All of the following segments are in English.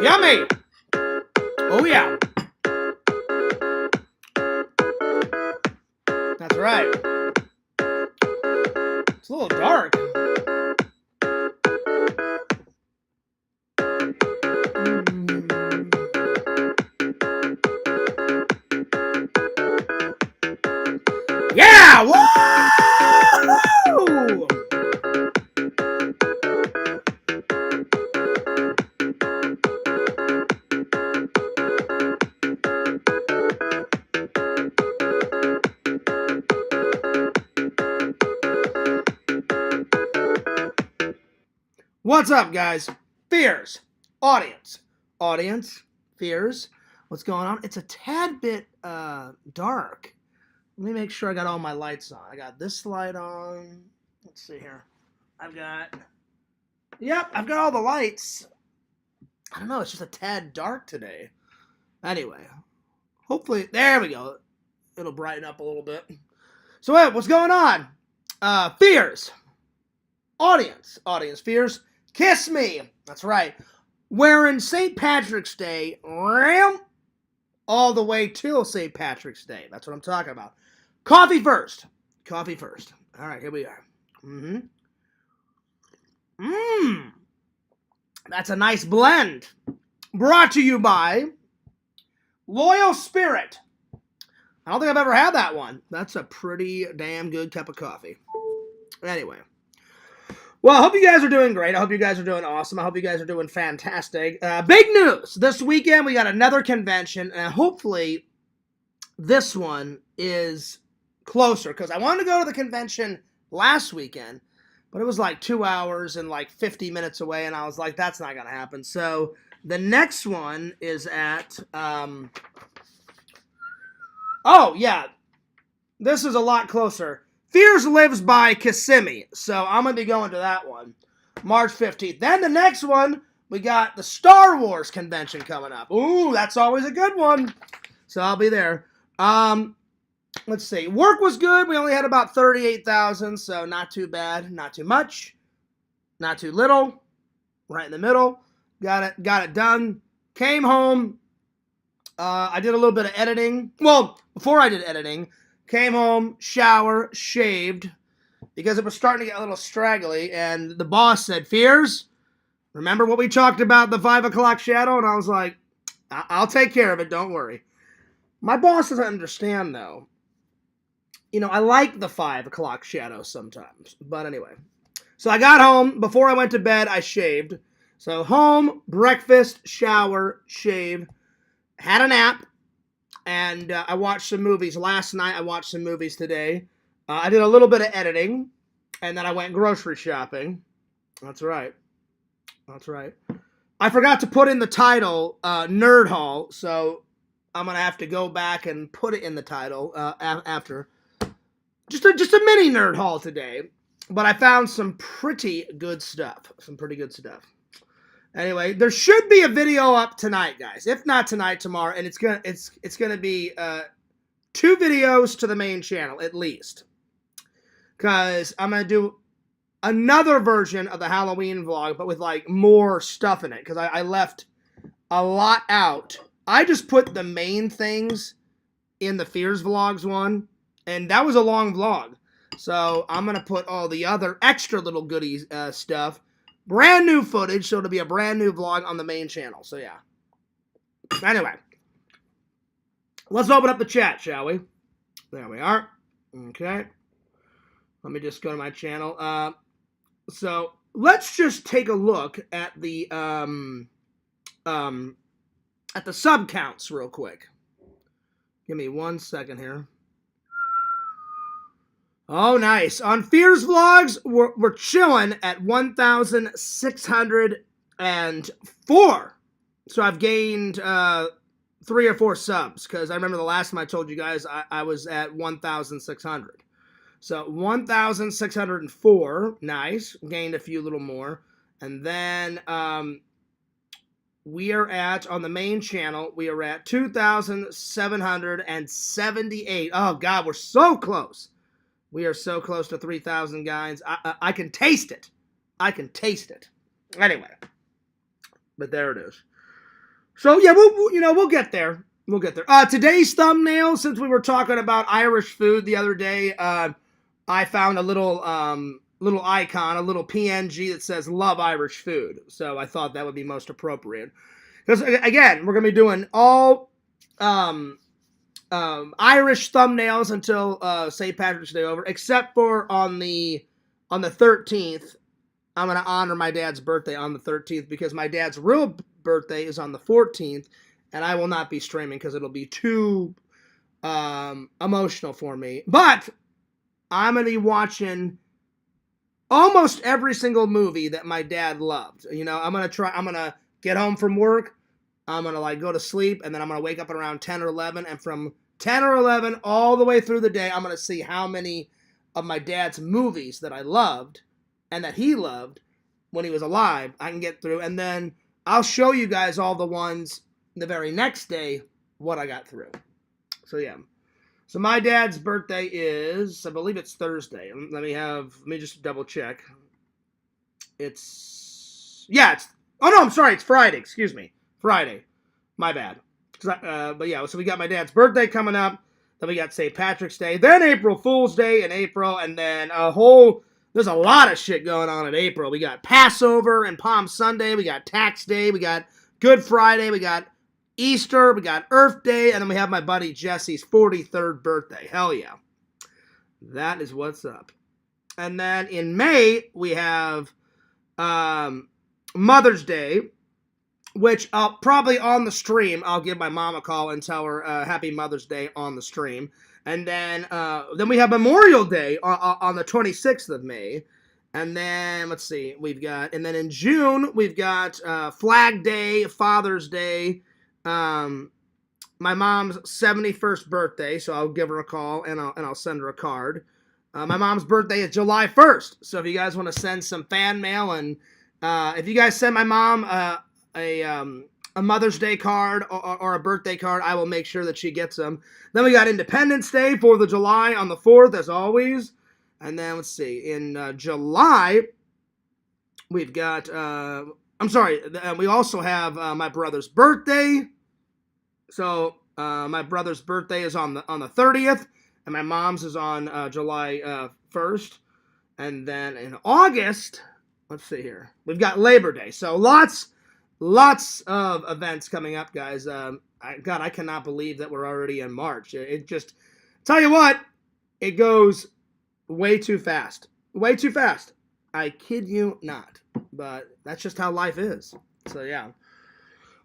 Yummy! Oh, yeah. That's right. It's a little dark. Yeah! Woo! What's up, guys? Fears. Audience. Fears. What's going on? It's a tad bit dark. Let me make sure I got all my lights on. I got this light on. Let's see here. I've got all the lights. I don't know, it's just a tad dark today. Anyway, hopefully, there we go. It'll brighten up a little bit. So, hey, what's going on? Fears. Audience fears. Kiss me. That's right. Wearing St. Patrick's Day all the way till St. Patrick's Day. That's what I'm talking about. Coffee first. All right, here we are. That's a nice blend. Brought to you by Loyal Spirit. I don't think I've ever had that one. That's a pretty damn good cup of coffee. Anyway. Well, I hope you guys are doing great. I hope you guys are doing awesome. I hope you guys are doing fantastic. Big news. This weekend, we got another convention, and hopefully this one is closer, because I wanted to go to the convention last weekend, but it was like 2 hours and like 50 minutes away, and I was like, that's not going to happen. So the next one is at, oh, yeah, this is a lot closer. Fears lives by Kissimmee, so I'm going to be going to that one, March 15th. Then the next one, we got the Star Wars convention coming up. Ooh, that's always a good one. So I'll be there. Let's see. Work was good. We only had about 38,000, so not too bad. Not too much. Not too little. Right in the middle. Got it done. Came home. I did a little bit of editing. Well, before I did editing, came home, shower, shaved, because it was starting to get a little straggly, and the boss said, Fears, remember what we talked about, the 5 o'clock shadow? And I was like, I'll take care of it, don't worry. My boss doesn't understand, though. You know, I like the 5 o'clock shadow sometimes. But anyway. So I got home. Before I went to bed, I shaved. So home, breakfast, shower, shave. Had a nap. And I watched some movies last night. I watched some movies today. I did a little bit of editing. And then I went grocery shopping. That's right. I forgot to put in the title, Nerd Haul. So I'm going to have to go back and put it in the title after. Just a mini nerd haul today, but I found some pretty good stuff. Anyway, there should be a video up tonight, guys. If not tonight, tomorrow, and it's gonna be 2 videos to the main channel at least, because I'm gonna do another version of the Halloween vlog, but with like more stuff in it, because I left a lot out. I just put the main things in the Fears Vlogs one. And that was a long vlog. So I'm going to put all the other extra little goodies stuff. Brand new footage. So it'll be a brand new vlog on the main channel. So yeah. Anyway. Let's open up the chat, shall we? There we are. Okay. Let me just go to my channel. So let's just take a look at the sub counts real quick. Give me 1 second here. Oh, nice. On Fears Vlogs, we're chilling at 1,604. So I've gained 3 or 4 subs, because I remember the last time I told you guys I was at 1,600. So 1,604. Nice. Gained a few little more. And then we are at, on the main channel, we are at 2,778. Oh, God, we're so close. We are so close to 3,000, guys. I can taste it. Anyway. But there it is. So yeah, we'll get there. We'll get there. Today's thumbnail, since we were talking about Irish food the other day, I found a little icon, a little PNG that says "Love Irish Food." So I thought that would be most appropriate. Because again, we're gonna be doing all Irish thumbnails until St. Patrick's Day over, except for on the 13th. I'm gonna honor my dad's birthday on the 13th because my dad's real birthday is on the 14th, and I will not be streaming because it'll be too emotional for me. But I'm gonna be watching almost every single movie that my dad loved. I'm gonna get home from work, I'm gonna go to sleep, and then I'm gonna wake up at around 10 or 11, and from 10 or 11 all the way through the day, I'm gonna see how many of my dad's movies that I loved and that he loved when he was alive I can get through, and then I'll show you guys all the ones the very next day what I got through. So yeah. So my dad's birthday is, I believe it's Thursday. Let me just double check. It's Friday. Excuse me. Friday. My bad. But yeah, so we got my dad's birthday coming up. Then we got St. Patrick's Day. Then April Fool's Day in April. And then there's a lot of shit going on in April. We got Passover and Palm Sunday. We got Tax Day. We got Good Friday. We got Easter. We got Earth Day. And then we have my buddy Jesse's 43rd birthday. Hell yeah. That is what's up. And then in May, we have Mother's Day, which I'll probably on the stream, I'll give my mom a call and tell her Happy Mother's Day on the stream. And then we have Memorial Day on the 26th of May. And then, let's see, and then in June, we've got Flag Day, Father's Day, my mom's 71st birthday, so I'll give her a call and I'll send her a card. My mom's birthday is July 1st, so if you guys want to send some fan mail, and if you guys send my mom a Mother's Day card or a birthday card, I will make sure that she gets them. Then we got Independence Day, 4th of July on the 4th, as always. And then, let's see, in July, we've got, we also have my brother's birthday. So, my brother's birthday is on the 30th, and my mom's is on July 1st. And then in August, let's see here, we've got Labor Day. So, lots of events coming up, guys. I cannot believe that we're already in March. It just, tell you what, it goes way too fast. Way too fast. I kid you not. But that's just how life is. So, yeah.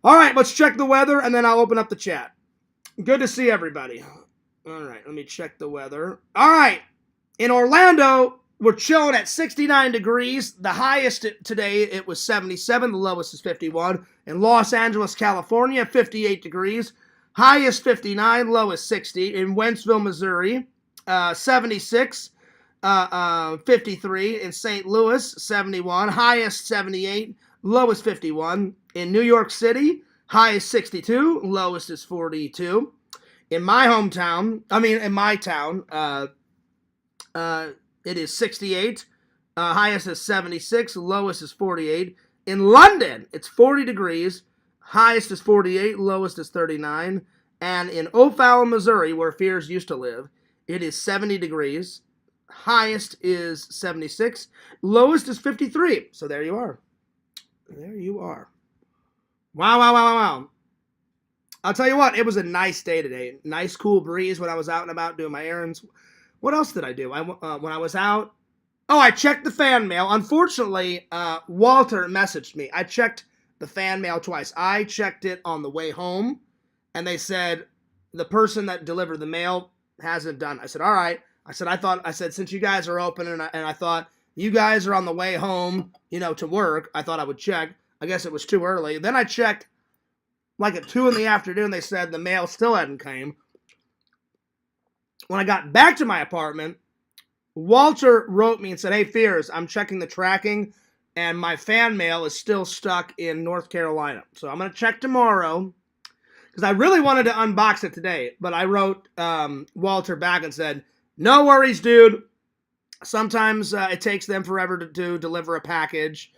All right, let's check the weather, and then I'll open up the chat. Good to see everybody. All right, let me check the weather. All right, in Orlando, we're chilling at 69 degrees. The highest today, it was 77. The lowest is 51. In Los Angeles, California, 58 degrees. Highest 59, lowest 60. In Wentzville, Missouri, 76. 53. In St. Louis, 71. Highest 78. Lowest 51. In New York City, highest 62. Lowest is 42. In my town, it is 68. Highest is 76. Lowest is 48. In London, it's 40 degrees. Highest is 48. Lowest is 39. And in O'Fallon, Missouri, where Fears used to live, it is 70 degrees. Highest is 76. Lowest is 53. So there you are. There you are. Wow. I'll tell you what, it was a nice day today. Nice cool breeze when I was out and about doing my errands. What else did I do? When I was out, I checked the fan mail. Unfortunately, Walter messaged me. I checked the fan mail twice. I checked it on the way home, and they said the person that delivered the mail hasn't done it. I said, all right. I said, since you guys are open, and I thought you guys are on the way home, to work, I thought I would check. I guess it was too early. Then I checked like at 2 in the afternoon. They said the mail still hadn't came. When I got back to my apartment, Walter wrote me and said, hey, Fears, I'm checking the tracking, and my fan mail is still stuck in North Carolina. So I'm going to check tomorrow, because I really wanted to unbox it today. But I wrote Walter back and said, no worries, dude. Sometimes it takes them forever to deliver a package.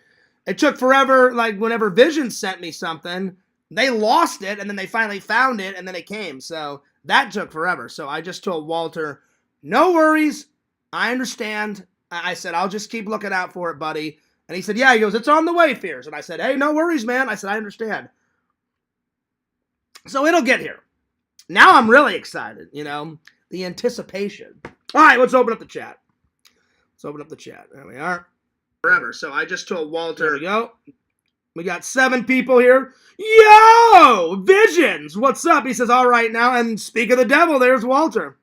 It took forever, like whenever Vision sent me something, they lost it, and then they finally found it, and then it came. So that took forever. So I just told Walter, no worries. I understand. I said, I'll just keep looking out for it, buddy. And he said, yeah. He goes, it's on the way, Fears. And I said, hey, no worries, man. I said, I understand. So it'll get here. Now I'm really excited, you know, the anticipation. All right, let's open up the chat. Let's open up the chat. There we are. Forever. So I just told Walter. There we go. We got 7 people here. Yo, Visions. What's up? He says, all right now. And speak of the devil, there's Walter.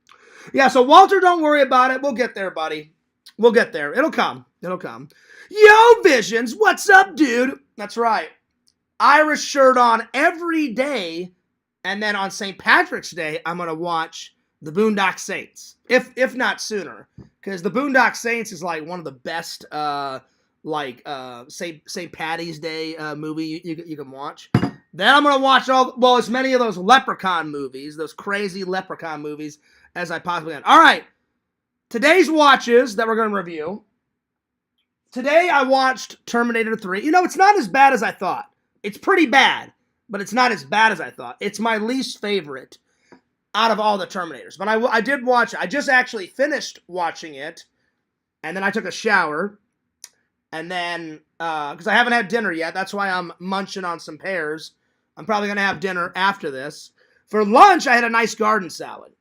Yeah, so Walter, don't worry about it. We'll get there, buddy. We'll get there. It'll come. It'll come. Yo, Visions. What's up, dude? That's right. Irish shirt on every day. And then on St. Patrick's Day, I'm going to watch The Boondock Saints. If not sooner. Because The Boondock Saints is like one of the best St. Patty's Day movie you can watch. Then I'm going to watch as many of those Leprechaun movies, those crazy Leprechaun movies as I possibly can. All right. Today's watches that we're going to review. Today I watched Terminator 3. You know, it's not as bad as I thought. It's pretty bad, but it's not as bad as I thought. It's my least favorite out of all the Terminators. But I did watch it. I just actually finished watching it, and then I took a shower. And then, because I haven't had dinner yet, that's why I'm munching on some pears. I'm probably going to have dinner after this. For lunch, I had a nice garden salad.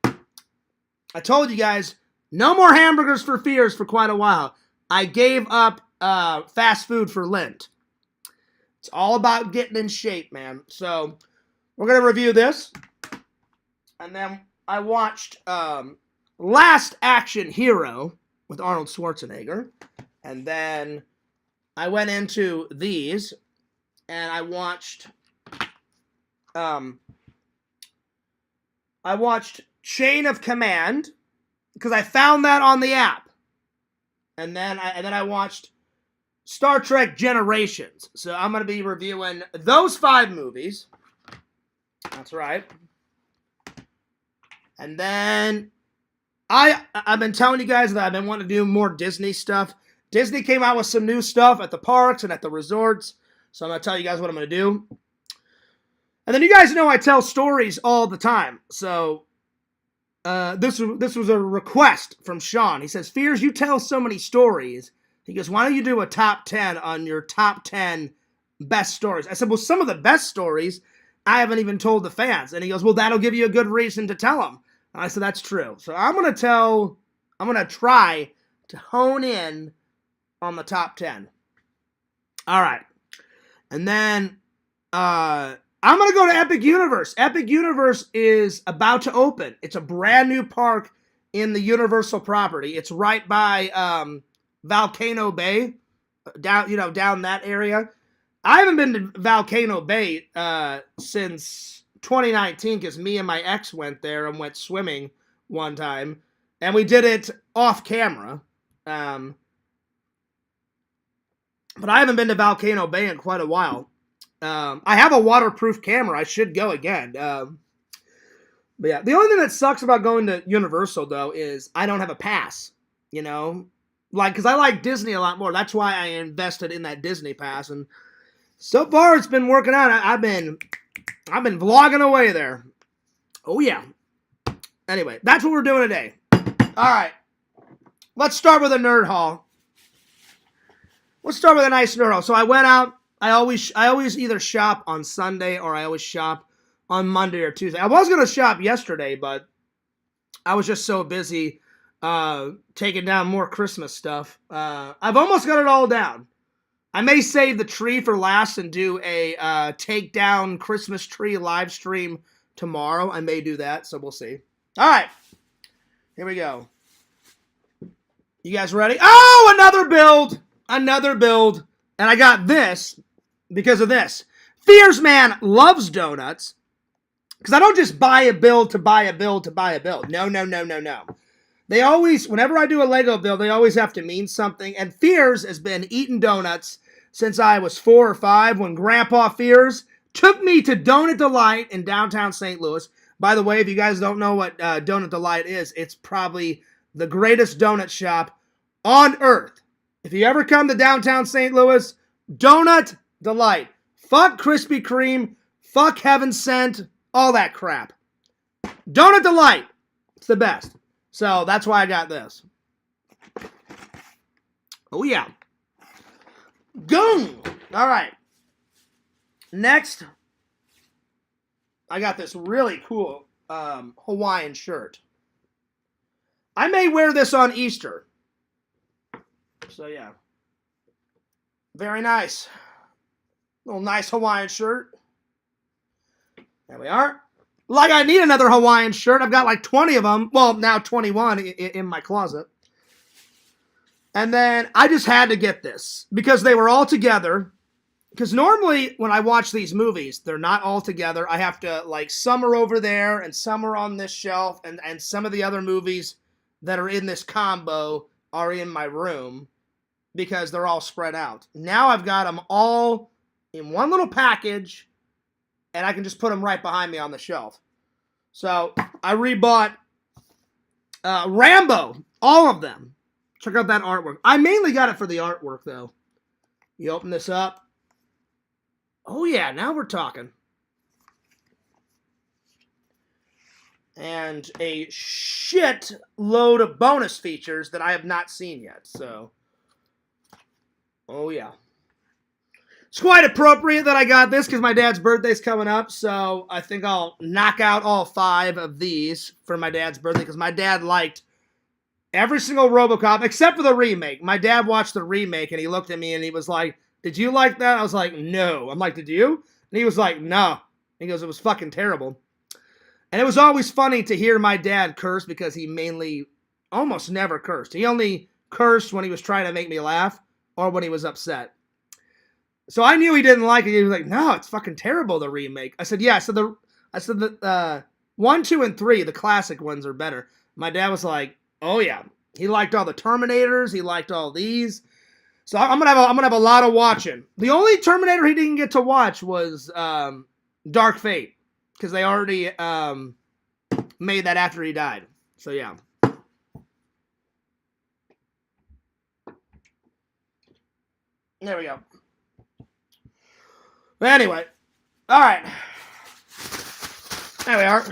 I told you guys, no more hamburgers for Fears for quite a while. I gave up fast food for Lent. It's all about getting in shape, man. So, we're going to review this. And then I watched Last Action Hero with Arnold Schwarzenegger. And then I went into these, and I watched Chain of Command, because I found that on the app. And then I watched Star Trek Generations. So I'm going to be reviewing those 5 movies. That's right. And then I've been telling you guys that I've been wanting to do more Disney stuff. Disney came out with some new stuff at the parks and at the resorts. So I'm going to tell you guys what I'm going to do. And then you guys know I tell stories all the time. So this was a request from Sean. He says, Fears, you tell so many stories. He goes, why don't you do a top 10 on your top 10 best stories? I said, well, some of the best stories I haven't even told the fans. And he goes, well, that'll give you a good reason to tell them. And I said, that's true. So I'm going to try to hone in on the top 10. All right. And then I'm going to go to Epic Universe. Epic Universe is about to open. It's a brand new park in the Universal property. It's right by Volcano Bay, down that area. I haven't been to Volcano Bay since 2019 because me and my ex went there and went swimming one time. And we did it off camera. But I haven't been to Volcano Bay in quite a while. I have a waterproof camera. I should go again. But yeah, the only thing that sucks about going to Universal, though, is I don't have a pass. You know? Because I like Disney a lot more. That's why I invested in that Disney pass. And so far, it's been working out. I've been vlogging away there. Oh, yeah. Anyway, that's what we're doing today. All right. Let's start with a nerd haul. Let's start with a nice nerd haul. So I went out. I always either shop on Sunday or I always shop on Monday or Tuesday. I was going to shop yesterday, but I was just so busy taking down more Christmas stuff. I've almost got it all down. I may save the tree for last and do a take down Christmas tree live stream tomorrow. I may do that, so we'll see. All right. Here we go. You guys ready? Oh, another build. Another build. And I got this because of this. Fears Man loves donuts. Because I don't just buy a build to buy a build to buy a build. No. They always, whenever I do a Lego build, they always have to mean something. And Fears has been eating donuts since I was 4 or 5 when Grandpa Fears took me to Donut Delight in downtown St. Louis. By the way, if you guys don't know what Donut Delight is, it's probably the greatest donut shop on earth. If you ever come to downtown St. Louis, Donut Delight. Fuck Krispy Kreme. fuck heaven sent, all that crap. Donut Delight. It's the best. So that's why I got this. Oh, yeah. GUNG. All right. Next, I got this really cool Hawaiian shirt. I may wear this on Easter. So, yeah. Very nice. Little nice Hawaiian shirt. There we are. Like I need another Hawaiian shirt. I've got like 20 of them. Well, now 21 in my closet. And then I just had to get this because they were all together. Because normally when I watch these movies, they're not all together. I have to, like, some are over there and some are on this shelf. And some of the other movies that are in this combo are in my room because they're all spread out. Now I've got them all in one little package and I can just put them right behind me on the shelf. So I rebought Rambo, all of them. Check out that artwork. I mainly got it for the artwork, though. You open this up. Oh, yeah, now we're talking. And a shit load of bonus features that I have not seen yet. So, oh, yeah. It's quite appropriate that I got this because my dad's birthday's coming up. So I think I'll knock out all 5 of these for my dad's birthday because my dad liked every single RoboCop except for the remake. My dad watched the remake and he looked at me and he was like, "Did you like that?" I was like, "No." I'm like, "Did you?" And he was like, "No." He goes, "It was fucking terrible." And it was always funny to hear my dad curse because he mainly almost never cursed. He only cursed when he was trying to make me laugh or when he was upset. So I knew he didn't like it. He was like, "No, it's fucking terrible, the remake." I said, "Yeah." I said the 1, 2, and 3, the classic ones are better. My dad was like, "Oh yeah." He liked all the Terminators. He liked all these. So I'm gonna have a lot of watching. The only Terminator he didn't get to watch was Dark Fate because they already made that after he died. So yeah. There we go. But anyway, all right. There we are.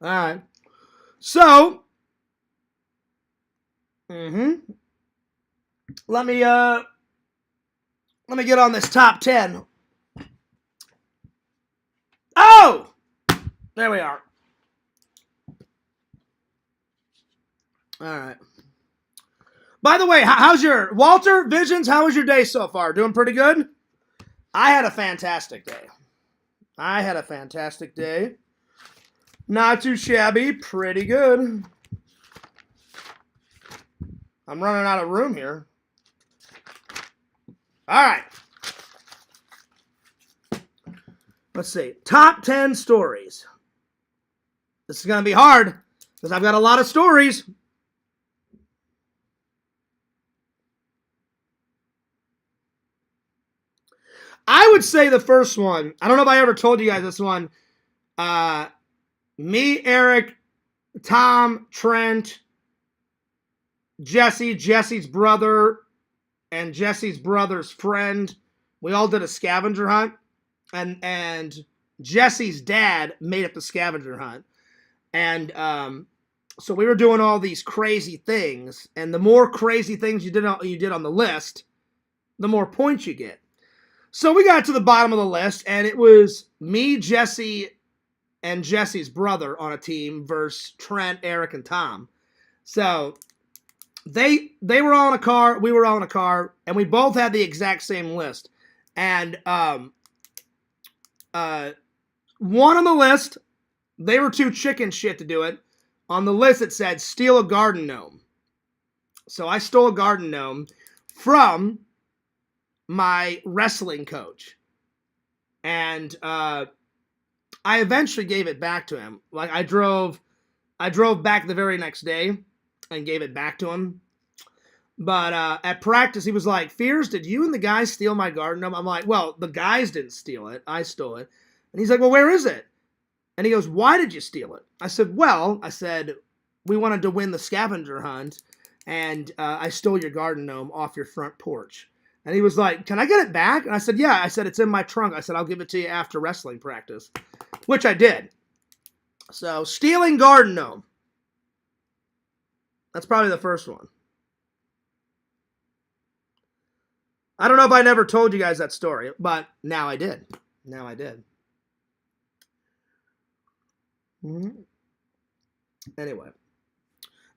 All right. So, let me get on this top 10. Oh! There we are. All right. By the way, how's your Walter Visions? How was your day so far? Doing pretty good? I had a fantastic day. Not too shabby, pretty good. I'm running out of room here. All right. Let's see. Top 10 stories. This is going to be hard because I've got a lot of stories. I would say the first one, I don't know if I ever told you guys this one. Me, Eric, Tom, Trent, Jesse, Jesse's brother, and Jesse's brother's friend. We all did a scavenger hunt. And Jesse's dad made it the scavenger hunt. And so we were doing all these crazy things. And the more crazy things you did on the list, the more points you get. So we got to the bottom of the list, and it was me, Jesse, and Jesse's brother on a team versus Trent, Eric, and Tom. So they were all in a car, we were all in a car, and we both had the exact same list. And one on the list, they were too chicken shit to do it. On the list it said, steal a garden gnome. So I stole a garden gnome from my wrestling coach. And I eventually gave it back to him. Like I drove back the very next day and gave it back to him. But at practice, he was like, "Fears, did you and the guys steal my garden gnome?" I'm like, "Well, the guys didn't steal it. I stole it." And he's like, "Well, where is it?" And he goes, "Why did you steal it?" I said, "We wanted to win the scavenger hunt, and I stole your garden gnome off your front porch." And he was like, can I get it back? And I said, yeah. I said, it's in my trunk. I said, I'll give it to you after wrestling practice, which I did. So, stealing garden gnome. That's probably the first one. I don't know if I never told you guys that story, but now I did. Now I did. Anyway.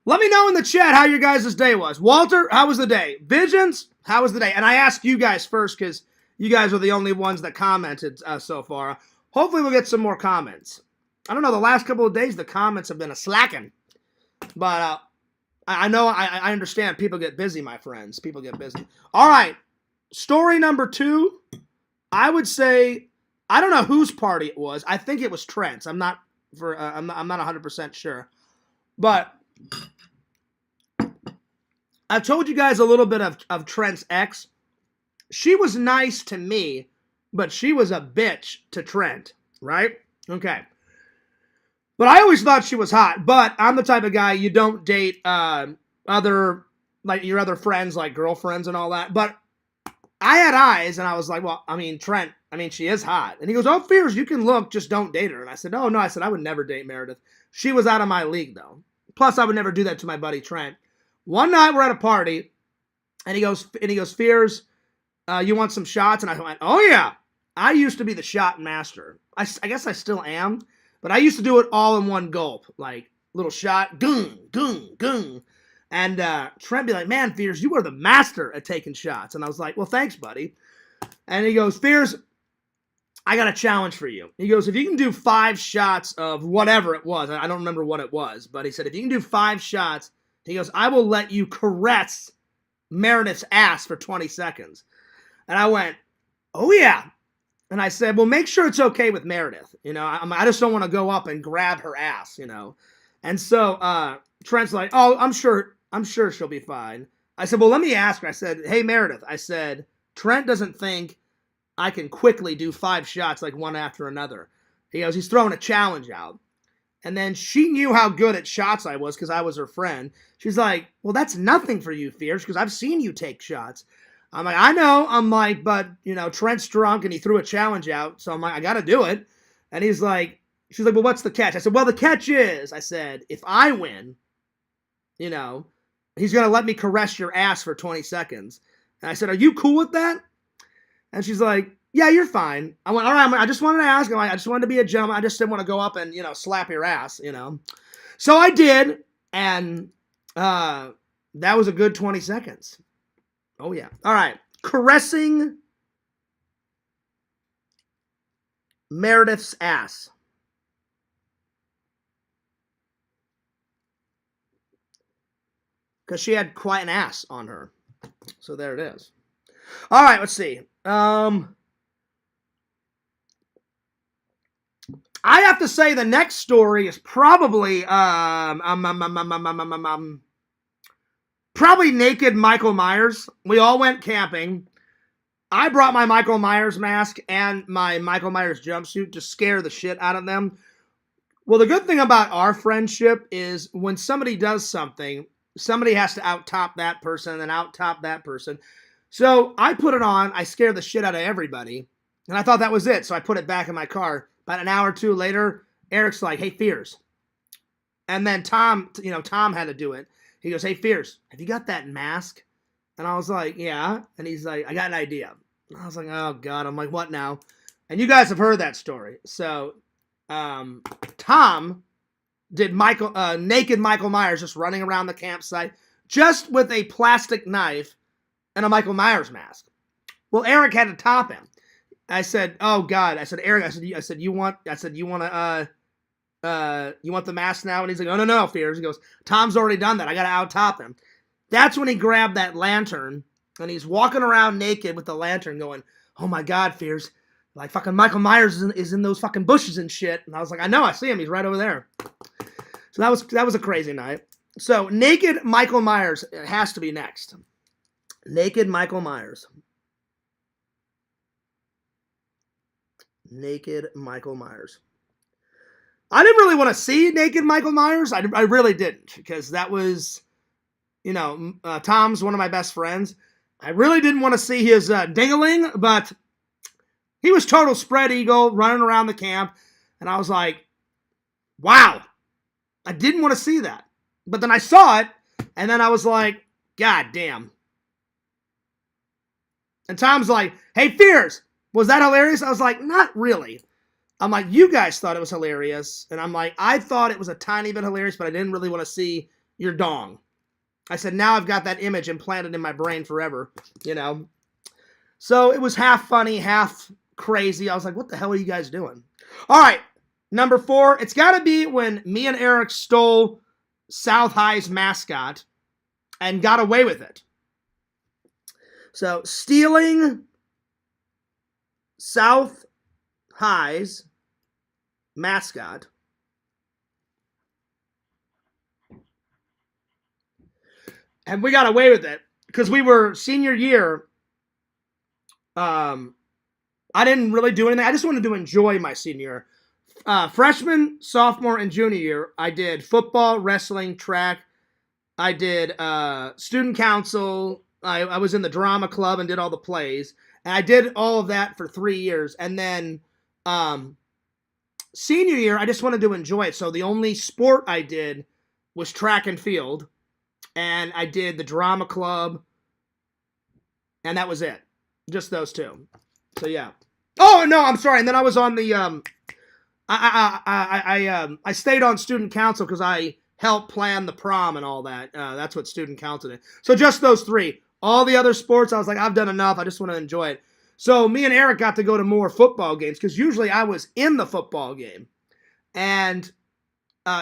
Let me know in the chat how your guys' day was. Walter, how was the day? Visions, how was the day? And I asked you guys first because you guys are the only ones that commented so far. Hopefully we'll get some more comments. I don't know, the last couple of days the comments have been a slacking. But I know, I understand people get busy, my friends. People get busy. All right. Story number 2, I would say, I don't know whose party it was. I think it was Trent's. I'm not 100% sure. But I've told you guys a little bit of Trent's ex. She was nice to me, but she was a bitch to Trent, right? Okay. But I always thought she was hot. But I'm the type of guy, you don't date other, like your other friends, like girlfriends and all that. But I had eyes, and I was like, well, I mean, Trent, I mean, she is hot. And he goes, oh, Fears, you can look, just don't date her. And I said, oh, no, I said, I would never date Meredith. She was out of my league, though. Plus, I would never do that to my buddy Trent. One night, we're at a party, and he goes, Fears, you want some shots? And I went, oh, yeah. I used to be the shot master. I guess I still am, but I used to do it all in one gulp. Like, little shot, gung, gung, gung. And Trent be like, man, Fears, you are the master at taking shots. And I was like, well, thanks, buddy. And he goes, Fears, I got a challenge for you. He goes, if you can do 5 shots of whatever it was, I don't remember what it was, but he said, if you can do 5 shots, he goes, I will let you caress Meredith's ass for 20 seconds. And I went, oh, yeah. And I said, well, make sure it's okay with Meredith. You know, I just don't want to go up and grab her ass, you know. And so Trent's like, oh, I'm sure she'll be fine. I said, well, let me ask her. I said, hey, Meredith, I said, Trent doesn't think I can quickly do 5 shots like one after another. He goes, he's throwing a challenge out. And then she knew how good at shots I was because I was her friend. She's like, well, that's nothing for you, Fierce, because I've seen you take shots. I'm like, I know. I'm like, but, you know, Trent's drunk and he threw a challenge out. So I'm like, I got to do it. And she's like, well, what's the catch? I said, well, the catch is, I said, if I win, you know, he's going to let me caress your ass for 20 seconds. And I said, are you cool with that? And she's like, yeah, you're fine. I went, all right, I just wanted to ask. I just wanted to be a gentleman. I just didn't want to go up and, you know, slap your ass, you know. So I did. And that was a good 20 seconds. Oh, yeah. All right. Caressing Meredith's ass. Because she had quite an ass on her. So there it is. All right, let's see. I have to say the next story is probably probably naked Michael Myers. We all went camping. I brought my Michael Myers mask and my Michael Myers jumpsuit to scare the shit out of them. Well, the good thing about our friendship is when somebody does something, somebody has to out-top that person and then out-top that person. So I put it on. I scared the shit out of everybody. And I thought that was it. So I put it back in my car. About an hour or two later, Eric's like, hey, Fears. And then Tom had to do it. He goes, hey, Fears, have you got that mask? And I was like, yeah. And he's like, I got an idea. And I was like, oh, God. I'm like, what now? And you guys have heard that story. So Tom did naked Michael Myers just running around the campsite just with a plastic knife and a Michael Myers mask. Well, Eric had to top him. I said, oh, God. I said, Eric, you want the mask now? And he's like, oh, no, Fears. He goes, Tom's already done that. I got to out-top him. That's when he grabbed that lantern, and he's walking around naked with the lantern going, oh, my God, Fears. Like, fucking Michael Myers is in those fucking bushes and shit. And I was like, I know, I see him. He's right over there. So that was a crazy night. So, naked Michael Myers has to be next. Naked Michael Myers. Naked Michael Myers. I didn't really want to see naked Michael Myers. I really didn't, because that was, you know, Tom's one of my best friends. I really didn't want to see his ding-a-ling, but he was total spread eagle running around the camp. And I was like, wow, I didn't want to see that. But then I saw it, and then I was like, God damn. And Tom's like, hey, Fears, was that hilarious? I was like, not really. I'm like, you guys thought it was hilarious. And I'm like, I thought it was a tiny bit hilarious, but I didn't really want to see your dong. I said, now I've got that image implanted in my brain forever, you know. So it was half funny, half crazy. I was like, what the hell are you guys doing? All right, number 4. It's got to be when me and Eric stole South High's mascot and got away with it. So stealing South High's mascot. And we got away with it because we were senior year. I didn't really do anything. I just wanted to enjoy my senior year. Freshman, sophomore, and junior year, I did football, wrestling, track. I did student council. I was in the drama club and did all the plays. And I did all of that for 3 years. And then senior year, I just wanted to enjoy it. So the only sport I did was track and field. And I did the drama club. And that was it. Just those two. So, yeah. Oh, no, I'm sorry. And then I was on the... I stayed on student council because I helped plan the prom and all that. That's what student council did. So just those 3. All the other sports, I was like, I've done enough. I just want to enjoy it. So me and Eric got to go to more football games because usually I was in the football game. And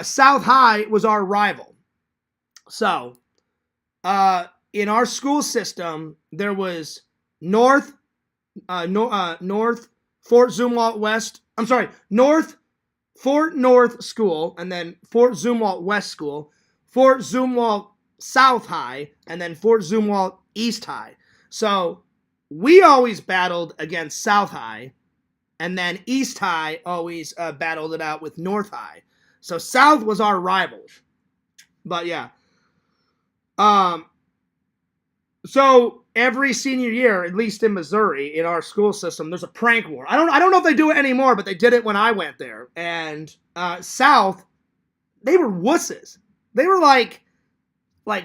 South High was our rival. So in our school system, there was North, Fort Zumwalt West. I'm sorry, Fort North School, and then Fort Zumwalt West School, Fort Zumwalt South High, and then Fort Zumwalt East High. So we always battled against South High, and then East High always battled it out with North High. So South was our rivals. But yeah. So every senior year, at least in Missouri, in our school system, there's a prank war. I don't know if they do it anymore, but they did it when I went there. And South, they were wusses. They were like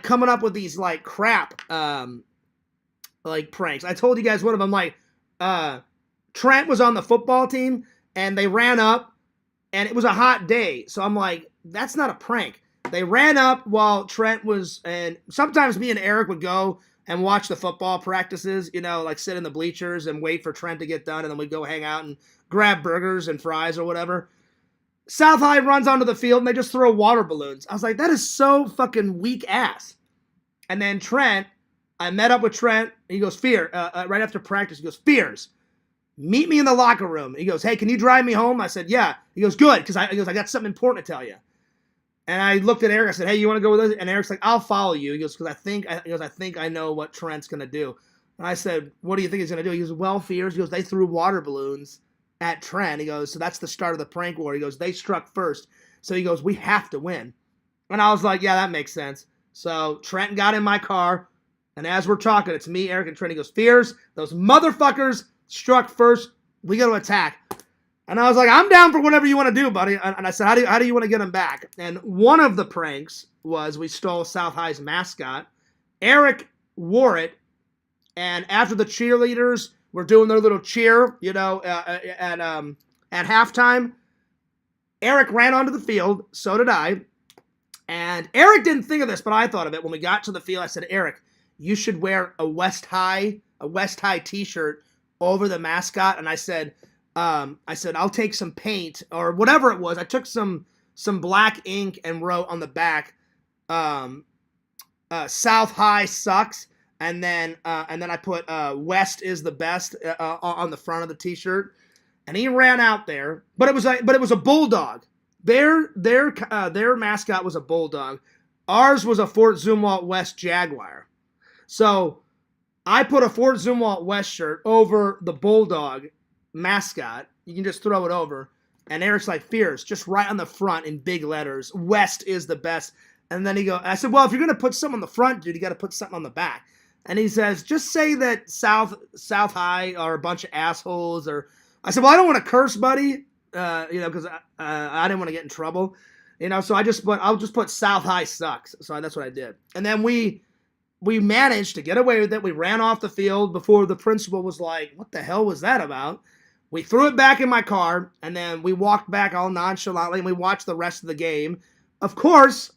coming up with these like crap like pranks. I told you guys one of them, like Trent was on the football team and they ran up and it was a hot day. So I'm like, that's not a prank. They ran up while Trent was, and sometimes me and Eric would go and watch the football practices, you know, like sit in the bleachers and wait for Trent to get done, and then we'd go hang out and grab burgers and fries or whatever. South High runs onto the field and they just throw water balloons. I was like, that is so fucking weak ass. And then Trent, I met up with Trent. He goes, right after practice, he goes, Fears, meet me in the locker room. He goes, hey, can you drive me home? I said, yeah. He goes, good, because I got something important to tell you. And I looked at Eric. I said, hey, you want to go with us? And Eric's like, I'll follow you. He goes, because I think I know what Trent's going to do. And I said, what do you think he's going to do? He goes, well, Fears. He goes, they threw water balloons at Trent. He goes, so that's the start of the prank war. He goes, they struck first. So he goes, we have to win. And I was like, yeah, that makes sense. So Trent got in my car. And as we're talking, it's me, Eric, and Trent. He goes, Fears, those motherfuckers struck first. We got to attack. And I was like, I'm down for whatever you want to do, buddy. And I said, how do you want to get them back? And one of the pranks was we stole South High's mascot. Eric wore it. And after the cheerleaders were doing their little cheer, you know, at halftime, Eric ran onto the field. So did I. And Eric didn't think of this, but I thought of it. When we got to the field, I said, Eric, you should wear a West High t-shirt over the mascot. And I said, I'll take some paint or whatever it was. I took some black ink and wrote on the back, South High sucks. And then I put, West is the best, on the front of the t-shirt. And he ran out there, but it was a bulldog. Their mascot was a bulldog. Ours was a Fort Zumwalt West Jaguar. So I put a Fort Zumwalt West shirt over the bulldog mascot. You can just throw it over. And Eric's like, Fears, just right on the front in big letters, West is the best. And then I said, well, if you're going to put something on the front, dude, you got to put something on the back. And he says, just say that South High are a bunch of assholes. Or I said, well, I don't want to curse, buddy, because I didn't want to get in trouble. So I'll just put South High sucks. So that's what I did. And then we managed to get away with it. We ran off the field before the principal was like, what the hell was that about? We threw it back in my car, and then we walked back all nonchalantly, and we watched the rest of the game. Of course,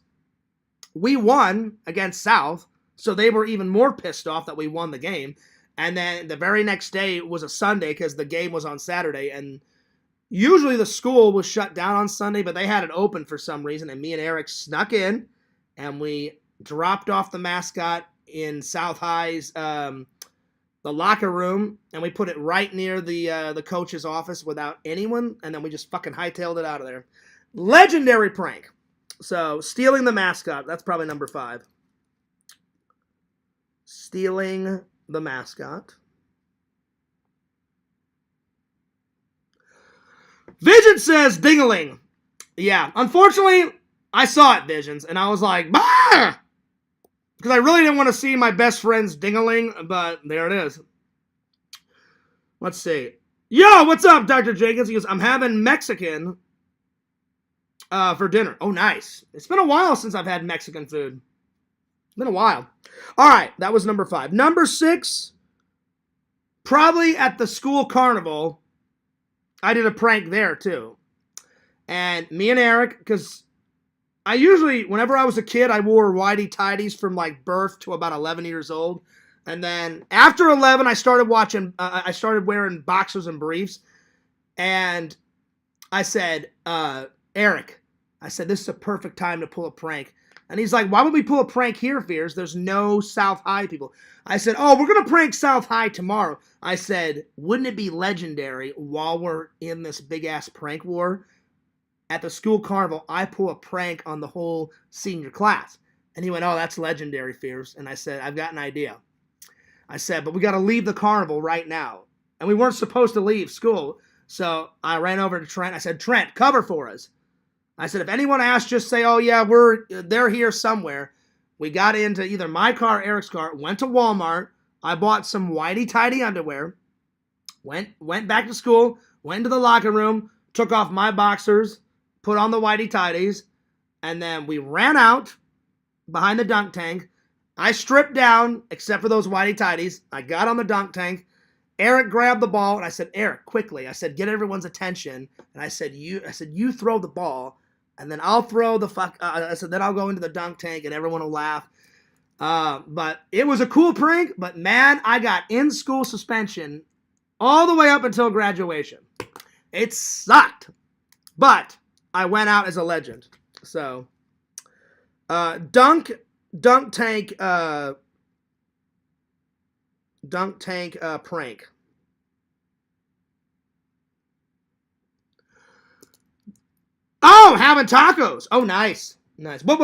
we won against South, so they were even more pissed off that we won the game. And then the very next day was a Sunday because the game was on Saturday. And usually the school was shut down on Sunday, but they had it open for some reason. And me and Eric snuck in, and we dropped off the mascot in South High's the locker room, and we put it right near the coach's office without anyone, and then we just fucking hightailed it out of there. Legendary prank. So, stealing the mascot, that's probably number 5. Stealing the mascot. Vision says ding-a-ling. Yeah, unfortunately, I saw it, Visions, and I was like, bah! Because I really didn't want to see my best friend's ding-a-ling, but there it is. Let's see. Yo, what's up, Dr. Jenkins? He goes, I'm having Mexican for dinner. Oh, nice. It's been a while since I've had Mexican food. Been a while. All right, that was number 5. Number 6, probably at the school carnival. I did a prank there, too. And me and Eric, because I usually, whenever I was a kid, I wore whitey-tidies from, like, birth to about 11 years old. And then after 11, I started wearing boxers and briefs. And I said, Eric, I said, this is a perfect time to pull a prank. And he's like, why would we pull a prank here, Fears? There's no South High people. I said, oh, we're going to prank South High tomorrow. I said, wouldn't it be legendary while we're in this big-ass prank war? At the school carnival, I pull a prank on the whole senior class. And he went, oh, that's legendary, Fears. And I said, I've got an idea. I said, but we got to leave the carnival right now. And we weren't supposed to leave school. So I ran over to Trent. I said, Trent, cover for us. I said, if anyone asks, just say, oh, yeah, they're here somewhere. We got into either my car or Eric's car, went to Walmart. I bought some whitey-tidy underwear, went back to school, went into the locker room, took off my boxers, put on the whitey-tidies, and then we ran out behind the dunk tank. I stripped down, except for those whitey-tidies. I got on the dunk tank. Eric grabbed the ball, and I said, Eric, quickly. I said, get everyone's attention. And I said, you throw the ball, and then I'll throw the I said, then I'll go into the dunk tank, and everyone will laugh. But it was a cool prank, but man, I got in-school suspension all the way up until graduation. It sucked. But I went out as a legend. So, dunk tank prank. Oh, having tacos. Oh, nice. But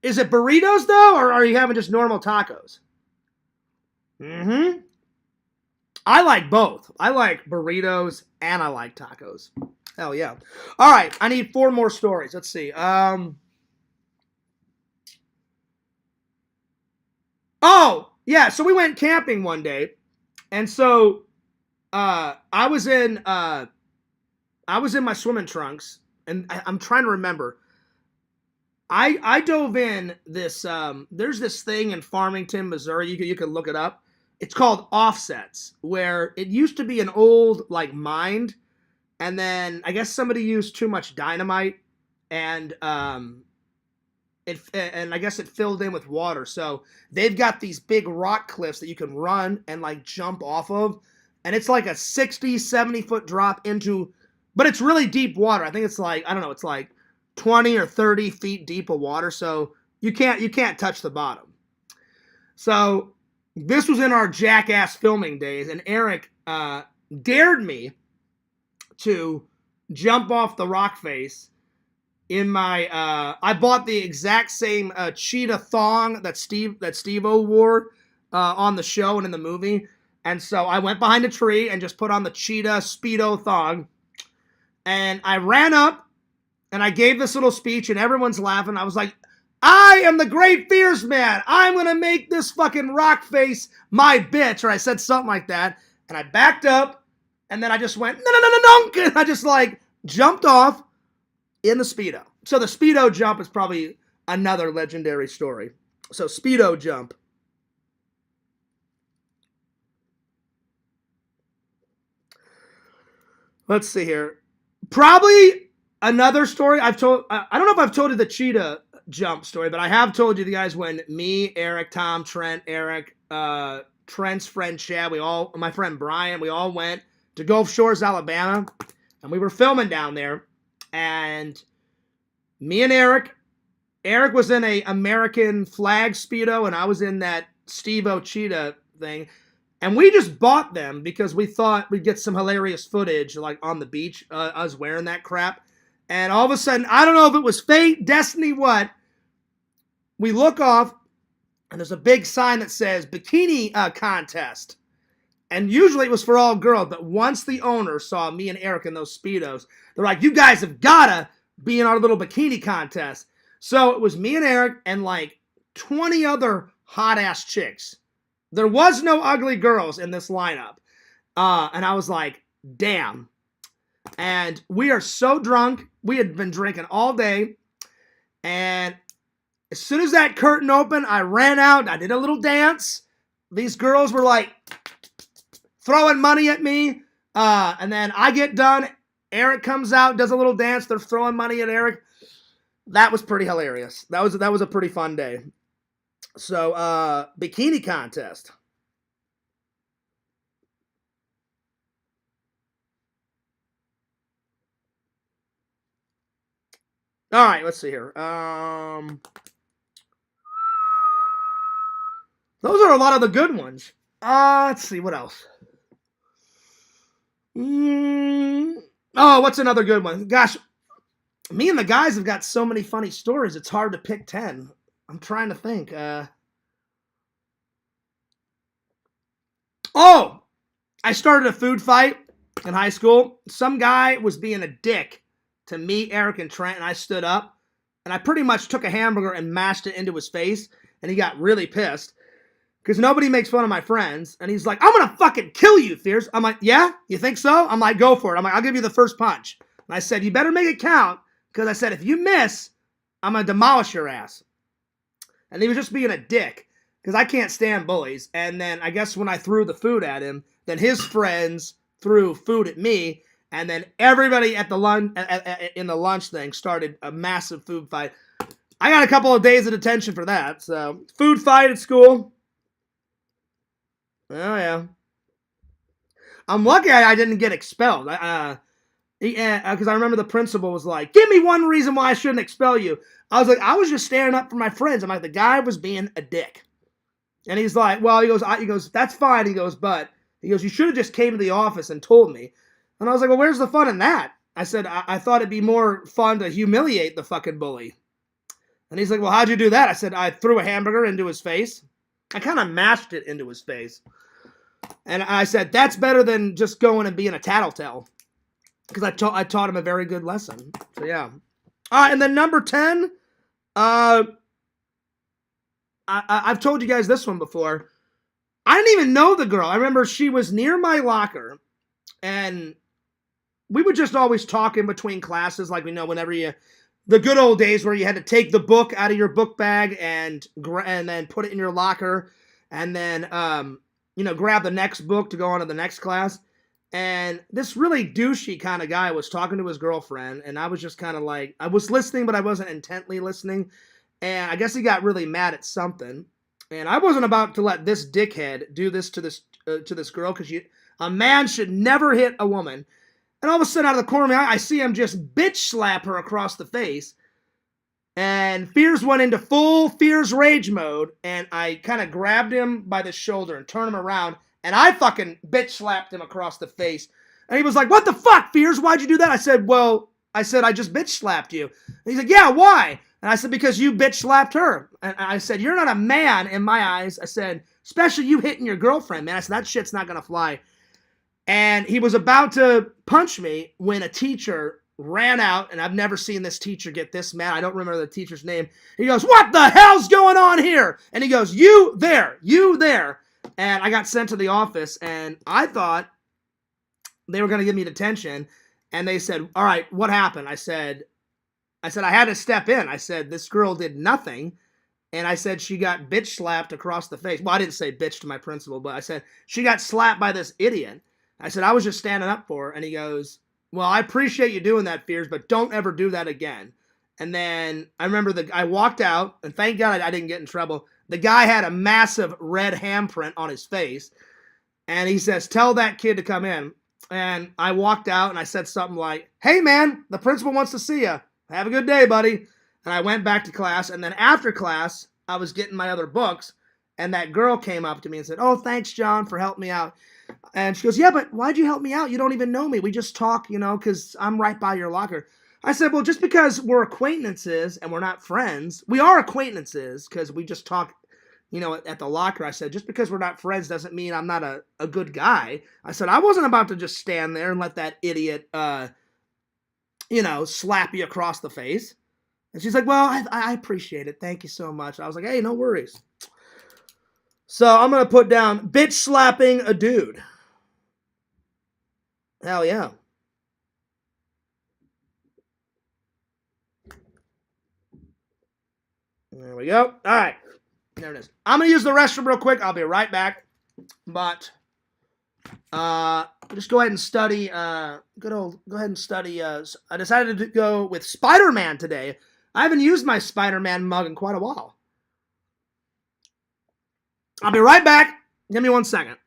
is it burritos though, or are you having just normal tacos? I like both. I like burritos and I like tacos. Hell yeah. All right, I need 4 more stories. Let's see. Oh, yeah, so we went camping one day. And so I was in my swimming trunks, and I'm trying to remember. I dove in this there's this thing in Farmington, Missouri. You can look it up. It's called offsets, where it used to be an old like mine, and then I guess somebody used too much dynamite, and I guess it filled in with water. So they've got these big rock cliffs that you can run and like jump off of, and it's like a 60, 70 foot drop into, but it's really deep water. I think it's like, I don't know, it's like 20 or 30 feet deep of water. So you can't touch the bottom. So this was in our jackass filming days, and Eric dared me to jump off the rock face in my I bought the exact same cheetah thong that Steve-O wore on the show and in the movie. And so I went behind a tree and just put on the cheetah Speedo thong. And I ran up and I gave this little speech, and everyone's laughing. I was like, I am the great Fears man. I'm going to make this fucking rock face my bitch. Or I said something like that. And I backed up. And then I just went, no. And I just like jumped off in the Speedo. So the Speedo jump is probably another legendary story. So Speedo jump. Let's see here. Probably another story I've told. I don't know if I've told you the cheetah jump story, but I have told you the guys when me, Eric, Tom, Trent, Eric, Trent's friend Chad, my friend Brian, we all went to Gulf Shores, Alabama, and we were filming down there. And me and Eric was in a American flag Speedo, and I was in that Steve-O cheetah thing. And we just bought them because we thought we'd get some hilarious footage, like on the beach, us wearing that crap. And all of a sudden, I don't know if it was fate, destiny, what. We look off, and there's a big sign that says bikini contest. And usually it was for all girls, but once the owner saw me and Eric in those Speedos, they're like, you guys have gotta be in our little bikini contest. So it was me and Eric and like 20 other hot-ass chicks. There was no ugly girls in this lineup. And I was like, damn. And we are so drunk. We had been drinking all day. And as soon as that curtain opened, I ran out. I did a little dance. These girls were like throwing money at me. And then I get done. Eric comes out, does a little dance. They're throwing money at Eric. That was pretty hilarious. That was a pretty fun day. So, bikini contest. All right, let's see here. Those are a lot of the good ones. Let's see, what else? Oh, what's another good one? Gosh, me and the guys have got so many funny stories, it's hard to pick 10. I'm trying to think. Oh, I started a food fight in high school. Some guy was being a dick to me, Eric, and Trent, and I stood up, and I pretty much took a hamburger and mashed it into his face, and he got really pissed because nobody makes fun of my friends, and he's like, I'm going to fucking kill you, Fierce. I'm like, yeah? You think so? I'm like, go for it. I'm like, I'll give you the first punch. And I said, you better make it count, because I said, if you miss, I'm going to demolish your ass. And he was just being a dick, because I can't stand bullies. And then I guess when I threw the food at him, then his friends threw food at me, and then everybody at the in the lunch thing started a massive food fight. I got a couple of days of detention for that. So, food fight at school. Oh, yeah. I'm lucky I didn't get expelled. Because I remember the principal was like, give me one reason why I shouldn't expel you. I was like, I was just standing up for my friends. I'm like, the guy was being a dick. And he's like, well, he goes, that's fine. He goes, you should have just came to the office and told me. And I was like, well, where's the fun in that? I said, I thought it'd be more fun to humiliate the fucking bully. And he's like, well, how'd you do that? I said, I threw a hamburger into his face. I kind of mashed it into his face. And I said, that's better than just going and being a tattletale. Because I taught him a very good lesson. So, yeah. All right, and then number 10. I've told you guys this one before. I didn't even know the girl. I remember she was near my locker. And we would just always talk in between classes. Like, whenever the good old days where you had to take the book out of your book bag and then put it in your locker. And then, grab the next book to go on to the next class. And this really douchey kind of guy was talking to his girlfriend, and I was just kind of like, I was listening, but I wasn't intently listening. And I guess he got really mad at something. And I wasn't about to let this dickhead do this to this girl, because a man should never hit a woman. And all of a sudden, out of the corner of my eye, I see him just bitch slap her across the face. And Fears went into full Fears rage mode, and I kind of grabbed him by the shoulder and turned him around. And I fucking bitch slapped him across the face. And he was like, what the fuck, Fears? Why'd you do that? I said, I just bitch slapped you. And he's like, yeah, why? And I said, because you bitch slapped her. And I said, you're not a man in my eyes. I said, especially you hitting your girlfriend, man. I said, that shit's not going to fly. And he was about to punch me when a teacher ran out, and I've never seen this teacher get this mad. I don't remember the teacher's name. He goes, "What the hell's going on here?" And he goes, you there. And I got sent to the office, and I thought they were going to give me detention. And they said, "All right, what happened?" I said, I had to step in. I said, "This girl did nothing." And I said, "She got bitch slapped across the face." Well, I didn't say bitch to my principal, but I said, "She got slapped by this idiot." I said, "I was just standing up for her." And he goes, "Well, I appreciate you doing that, Fears, but don't ever do that again." And then I remember I walked out, and thank God I didn't get in trouble. The guy had a massive red handprint on his face. And he says, "Tell that kid to come in." And I walked out, and I said something like, "Hey, man, the principal wants to see you. Have a good day, buddy." And I went back to class. And then after class, I was getting my other books. And that girl came up to me and said, "Oh, thanks, John, for helping me out." And she goes, "Yeah, but why'd you help me out? You don't even know me. We just talk, because I'm right by your locker." I said, "Well, just because we're acquaintances and we're not friends, we are acquaintances because we just talk, at the locker." I said, "Just because we're not friends doesn't mean I'm not a good guy." I said, "I wasn't about to just stand there and let that idiot, slap you across the face." And she's like, "Well, I appreciate it. Thank you so much." I was like, "Hey, no worries." So I'm going to put down bitch slapping a dude. Hell yeah. There we go. All right. There it is. I'm going to use the restroom real quick. I'll be right back. But just go ahead and study. Go ahead and study. I decided to go with Spider-Man today. I haven't used my Spider-Man mug in quite a while. I'll be right back. Give me 1 second.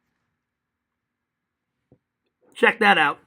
Check that out.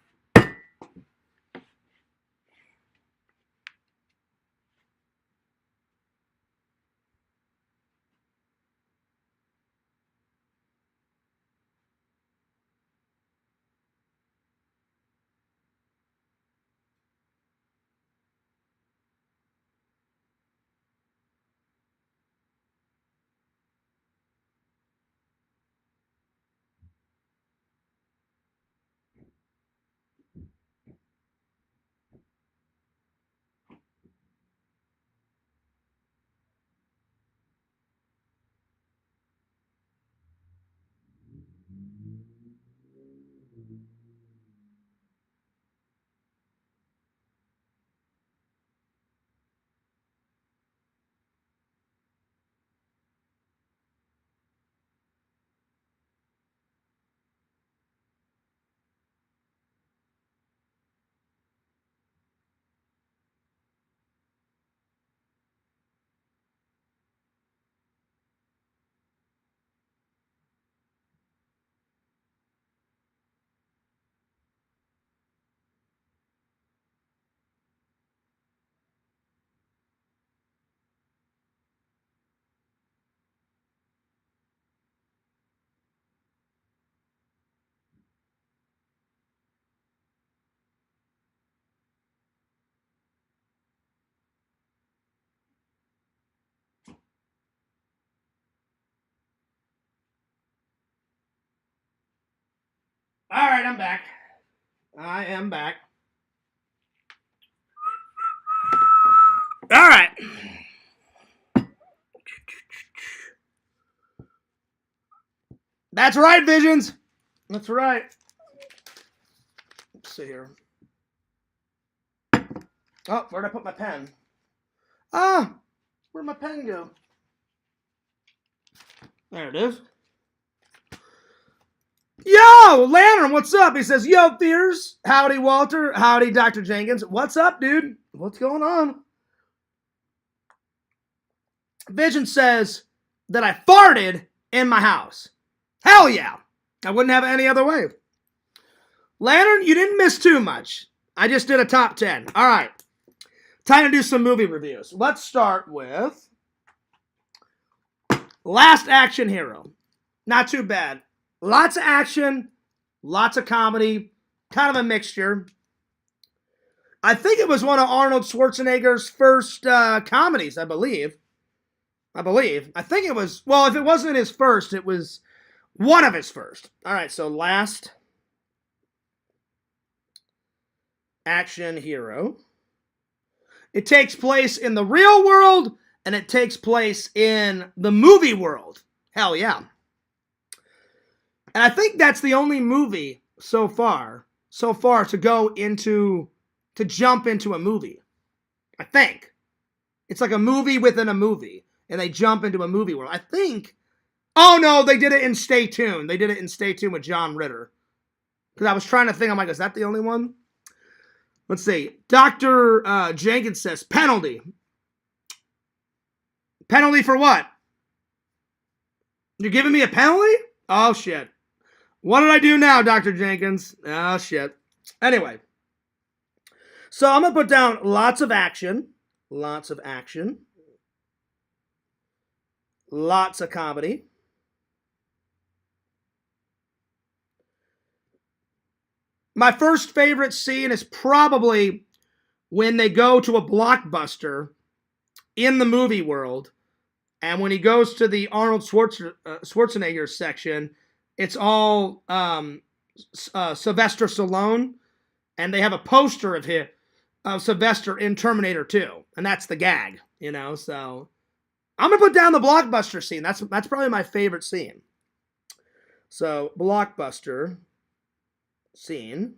All right, I'm back. I am back. All right. That's right, Visions. That's right. Let's see here. Oh, where'd I put my pen? Ah, where'd my pen go? There it is. Yo, Lantern, what's up? He says, "Yo, Fears. Howdy, Walter. Howdy, Dr. Jenkins. What's up, dude? What's going on?" Vision says that I farted in my house. Hell yeah. I wouldn't have it any other way. Lantern, you didn't miss too much. I just did a top 10. All right. Time to do some movie reviews. Let's start with Last Action Hero. Not too bad. Lots of action, lots of comedy, kind of a mixture. I think it was one of Arnold Schwarzenegger's first comedies, I believe. I think it was, well, if it wasn't his first, it was one of his first. All right, so Last action hero. It takes place in the real world, and it takes place in the movie world. Hell yeah. And I think that's the only movie so far to jump into a movie. I think. It's like a movie within a movie, and they jump into a movie world. I think. Oh no, they did it in Stay Tuned. They did it in Stay Tuned with John Ritter. Because I was trying to think, I'm like, is that the only one? Let's see. Dr. Jenkins says, penalty. Penalty for what? You're giving me a penalty? Oh, shit. What did I do now, Dr. Jenkins? Oh, shit. Anyway. So I'm going to put down lots of action. Lots of action. Lots of comedy. My first favorite scene is probably when they go to a Blockbuster in the movie world, and when he goes to the Arnold Schwarzenegger section, it's all Sylvester Stallone, and they have a poster of Sylvester in Terminator 2, and that's the gag, you know. So I'm gonna put down the Blockbuster scene. That's probably my favorite scene. So Blockbuster scene.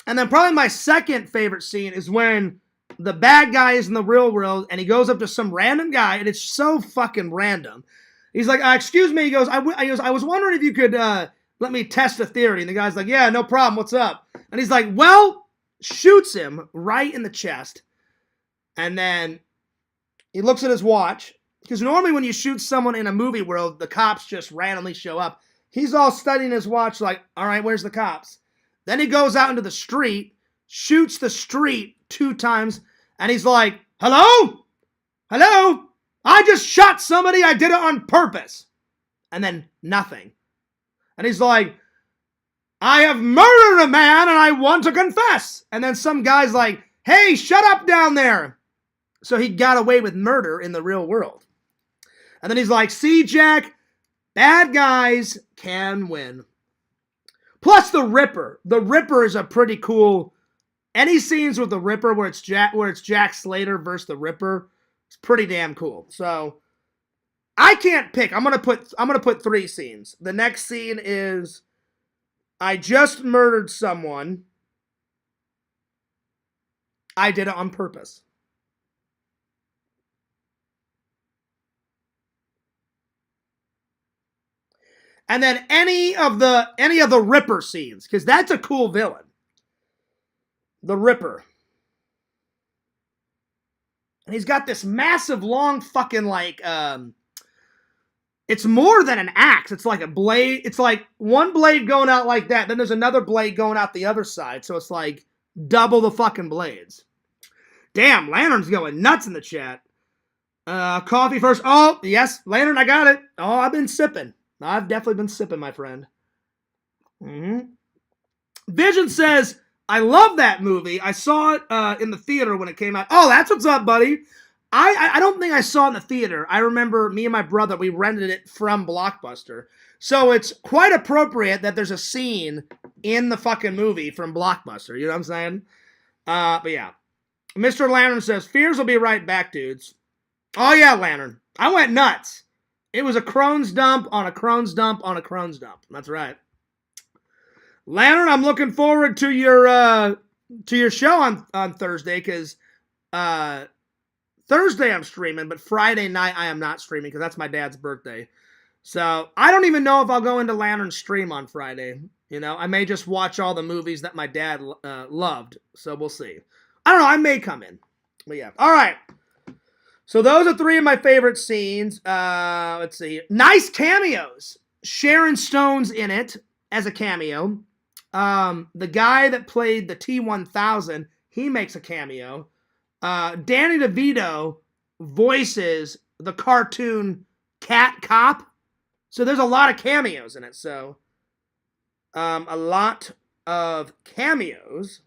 And then probably my second favorite scene is when the bad guy is in the real world and he goes up to some random guy, and it's so fucking random. He's like, excuse me. He goes, I was wondering if you could let me test a theory. And the guy's like, yeah, no problem. What's up? And he's like, well, shoots him right in the chest. And then he looks at his watch. Because normally when you shoot someone in a movie world, the cops just randomly show up. He's all studying his watch like, all right, where's the cops? Then he goes out into the street, shoots the street 2 times, and he's like, hello? Hello? I just shot somebody. I did it on purpose. And then nothing. And he's like, I have murdered a man and I want to confess. And then some guy's like, hey, shut up down there. So he got away with murder in the real world. And then he's like, see, Jack, bad guys can win. Plus the Ripper. The Ripper is a pretty cool. Any scenes with the Ripper where it's Jack Slater versus the Ripper, it's pretty damn cool. So I can't pick. I'm gonna put 3 scenes. The next scene is I just murdered someone. I did it on purpose. And then any of the Ripper scenes, because that's a cool villain. The Ripper. And he's got this massive, long fucking it's more than an axe. It's like a blade. It's like one blade going out like that. Then there's another blade going out the other side. So it's like double the fucking blades. Damn, Lantern's going nuts in the chat. Coffee first. Oh, yes, Lantern, I got it. Oh, I've been sipping. I've definitely been sipping, my friend. Vision says, I love that movie. I saw it in the theater when it came out. Oh, that's what's up, buddy. I don't think I saw it in the theater. I remember me and my brother, we rented it from Blockbuster. So it's quite appropriate that there's a scene in the fucking movie from Blockbuster. You know what I'm saying? But yeah. Mr. Lantern says, Fears will be right back, dudes. Oh yeah, Lantern. I went nuts. It was a Crohn's dump on a Crohn's dump on a Crohn's dump. That's right. Lantern, I'm looking forward to your show on Thursday, because Thursday I'm streaming, but Friday night I am not streaming because that's my dad's birthday. So I don't even know if I'll go into Lantern's stream on Friday. You know, I may just watch all the movies that my dad loved. So we'll see. I don't know. I may come in. But yeah. All right. So those are 3 of my favorite scenes. Let's see. Nice cameos. Sharon Stone's in it as a cameo. The guy that played the T-1000, he makes a cameo. Danny DeVito voices the cartoon Cat Cop. So there's a lot of cameos in it. So a lot of cameos.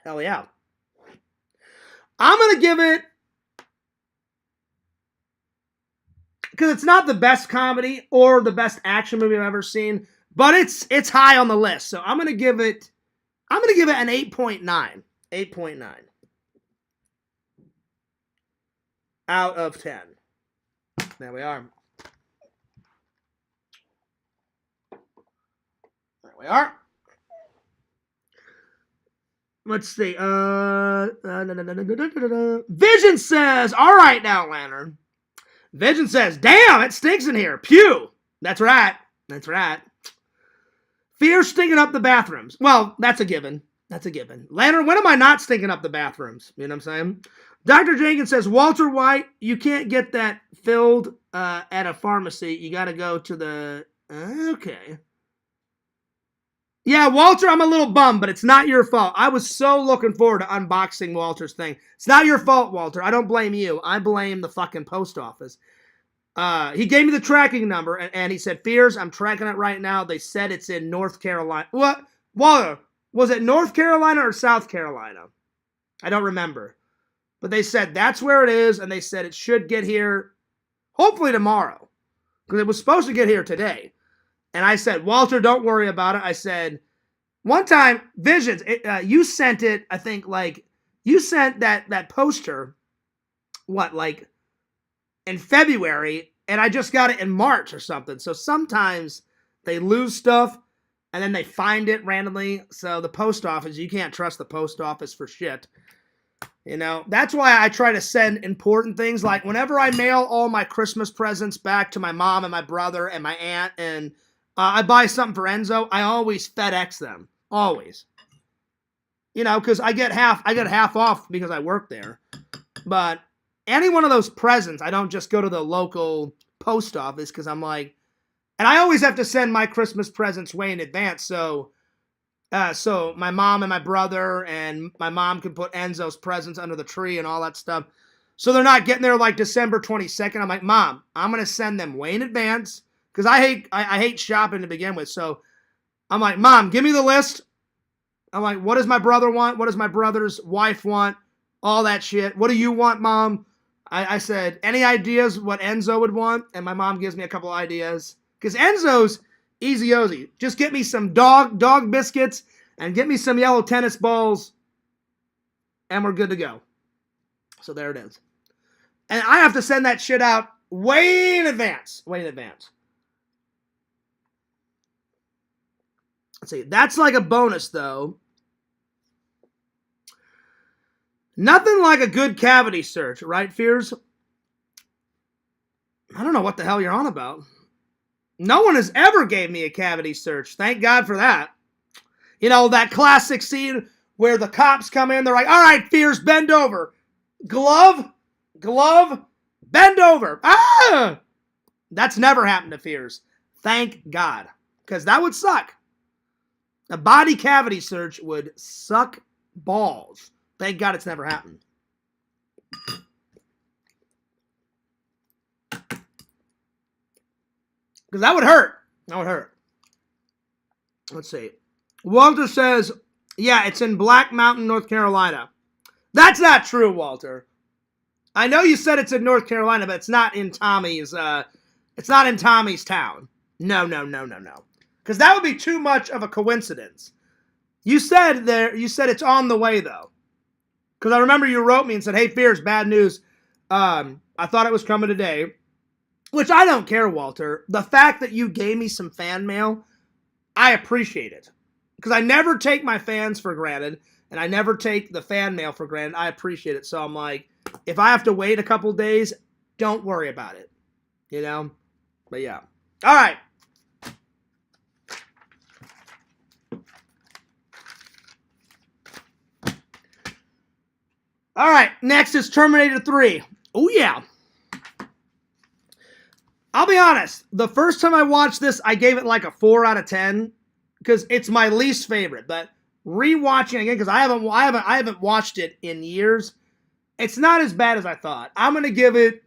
Hell yeah. I'm going to give it because it's not the best comedy or the best action movie I've ever seen, but it's high on the list. So I'm gonna give it an 8.9. 8.9 out of 10. There we are. There we are. Let's see. Vision says, all right now, Lantern. Vision says, damn, it stinks in here. Pew. That's right. That's right. Fear stinking up the bathrooms. Well, that's a given. That's a given. Lantern, when am I not stinking up the bathrooms? You know what I'm saying? Dr. Jenkins says, Walter White, you can't get that filled at a pharmacy. You got to go to the... Okay. Yeah, Walter, I'm a little bummed, but it's not your fault. I was so looking forward to unboxing Walter's thing. It's not your fault, Walter. I don't blame you. I blame the fucking post office. He gave me the tracking number, and he said, Fears, I'm tracking it right now. They said it's in North Carolina. What? Walter, was it North Carolina or South Carolina? I don't remember. But they said that's where it is, and they said it should get here hopefully tomorrow, because it was supposed to get here today. And I said, Walter, don't worry about it. I said, one time, Visions, you sent it, I think, like, you sent that poster, what, like, in February, and I just got it in March or something. So sometimes they lose stuff, and then they find it randomly. So the post office, you can't trust the post office for shit. You know, that's why I try to send important things. Like, whenever I mail all my Christmas presents back to my mom and my brother and my aunt, and I buy something for Enzo, I always FedEx them. Always. You know, because I get half off because I work there. But any one of those presents, I don't just go to the local post office, because I'm like, and I always have to send my Christmas presents way in advance, so my mom and my brother and my mom can put Enzo's presents under the tree and all that stuff. So they're not getting there like December 22nd. I'm like, Mom, I'm going to send them way in advance, because I hate shopping to begin with. So I'm like, Mom, give me the list. I'm like, what does my brother want? What does my brother's wife want? All that shit. What do you want, Mom? I said, any ideas what Enzo would want? And my mom gives me a couple ideas. Because Enzo's easy-ozy. Just get me some dog biscuits and get me some yellow tennis balls, and we're good to go. So there it is. And I have to send that shit out way in advance. Way in advance. Let's see. That's like a bonus, though. Nothing like a good cavity search, right, Fears? I don't know what the hell you're on about. No one has ever gave me a cavity search. Thank God for that. You know, that classic scene where the cops come in, they're like, all right, Fears, bend over. Glove, bend over. Ah! That's never happened to Fears. Thank God. Because that would suck. A body cavity search would suck balls. Thank God it's never happened. Because that would hurt. That would hurt. Let's see. Walter says, yeah, it's in Black Mountain, North Carolina. That's not true, Walter. I know you said it's in North Carolina, but it's not in Tommy's town. No. Because that would be too much of a coincidence. You said it's on the way, though. Because I remember you wrote me and said, hey, Fears, bad news. I thought it was coming today. Which I don't care, Walter. The fact that you gave me some fan mail, I appreciate it. Because I never take my fans for granted, and I never take the fan mail for granted. I appreciate it. So I'm like, if I have to wait a couple days, don't worry about it. You know? But yeah. All right. All right, next is Terminator 3. Oh, yeah. I'll be honest. The first time I watched this, I gave it like a 4 out of 10 because it's my least favorite. But rewatching again, because I haven't watched it in years, it's not as bad as I thought. I'm gonna give it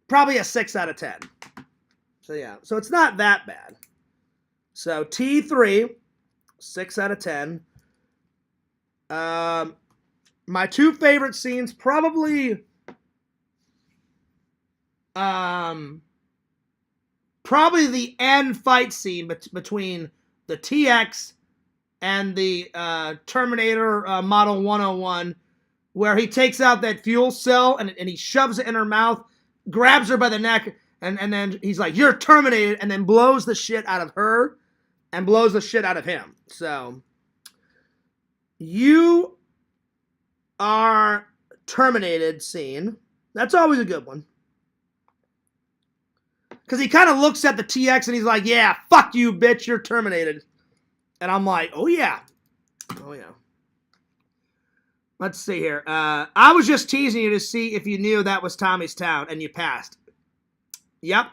probably a 6 out of 10. So yeah, so it's not that bad. So T3, 6 out of 10. My two favorite scenes, probably probably the end fight scene between the TX and the Terminator Model 101, where he takes out that fuel cell and he shoves it in her mouth, grabs her by the neck, and then he's like, "You're terminated," and then blows the shit out of her and blows the shit out of him. So, you are terminated scene. That's always a good one. Because he kind of looks at the TX and he's like, "Yeah, fuck you, bitch, you're terminated." And I'm like, "Oh, yeah. Oh, yeah." Let's see here. I was just teasing you to see if you knew that was Tommy's town, and you passed. Yep.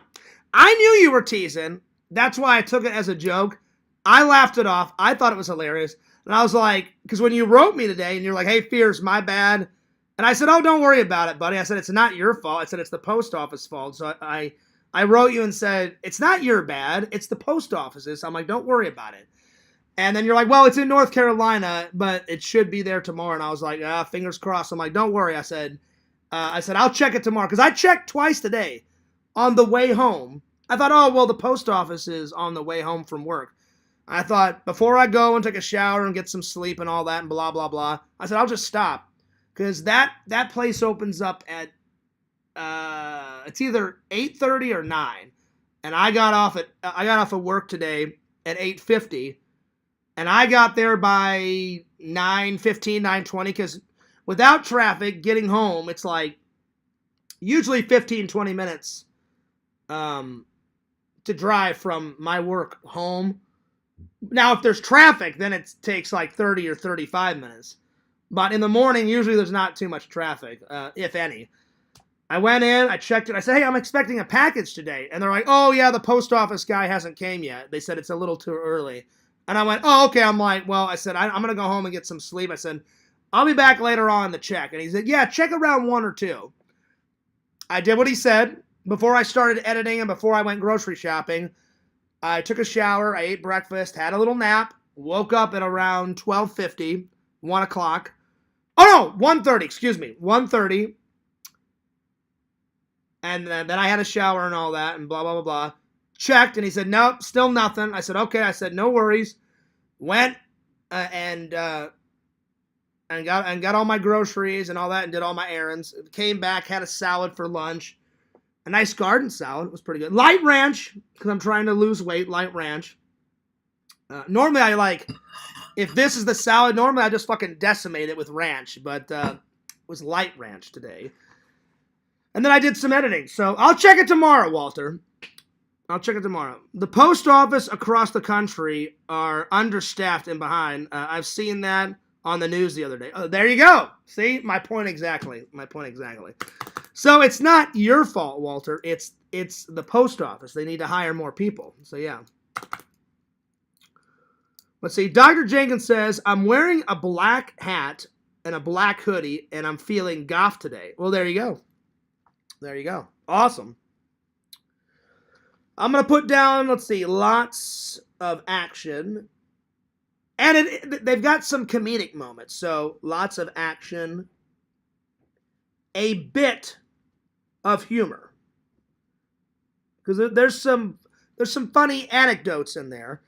I knew you were teasing. That's why I took it as a joke. I laughed it off. I thought it was hilarious. And I was like, because when you wrote me today, and you're like, "Hey, Fears, my bad." And I said, "Oh, don't worry about it, buddy." I said, "It's not your fault." I said, "It's the post office fault." So I wrote you and said, "It's not your bad. It's the post office's." So I'm like, "Don't worry about it." And then you're like, "Well, it's in North Carolina, but it should be there tomorrow." And I was like, fingers crossed. I'm like, "Don't worry." I said, "I'll check it tomorrow." Because I checked twice today on the way home. I thought, "Oh, well, the post office is on the way home from work." I thought, before I go and take a shower and get some sleep and all that and blah, blah, blah, I said, I'll just stop. Because that place opens up at, it's either 8:30 or 9. And I got off of work today at 8:50. And I got there by 9:15, 9:20, because without traffic, getting home, it's like usually 15, 20 minutes to drive from my work home. Now, if there's traffic, then it takes like 30 or 35 minutes. But in the morning, usually there's not too much traffic, if any. I went in, I checked it. I said, "Hey, I'm expecting a package today." And they're like, "Oh, yeah, the post office guy hasn't came yet. They said it's a little too early." And I went, "Oh, okay." I'm like, "Well," I said, "I'm going to go home and get some sleep." I said, "I'll be back later on to check." And he said, "Yeah, check around 1 or 2. I did what he said. Before I started editing and before I went grocery shopping, I took a shower, I ate breakfast, had a little nap, woke up at around 12:50, 1 o'clock. Oh, no, 1:30, excuse me, 1:30. And then I had a shower and all that and blah, blah, blah, blah. Checked, and he said, "Nope, still nothing." I said, "Okay." I said, "No worries." Went and got all my groceries and all that and did all my errands. Came back, had a salad for lunch. A nice garden salad. It was pretty good. Light ranch, because I'm trying to lose weight. Light ranch. Normally, if this is the salad, normally I just fucking decimate it with ranch. But it was light ranch today. And then I did some editing. So I'll check it tomorrow, Walter. I'll check it tomorrow. The post office across the country are understaffed and behind. I've seen that on the news the other day. Oh, there you go. See? My point exactly. So it's not your fault, Walter. It's the post office. They need to hire more people. So yeah. Let's see. Dr. Jenkins says, "I'm wearing a black hat and a black hoodie, and I'm feeling goth today." Well, there you go. There you go. Awesome. I'm going to put down, let's see, lots of action. And they've got some comedic moments. So lots of action. A bit of humor. Because there's some funny anecdotes in there.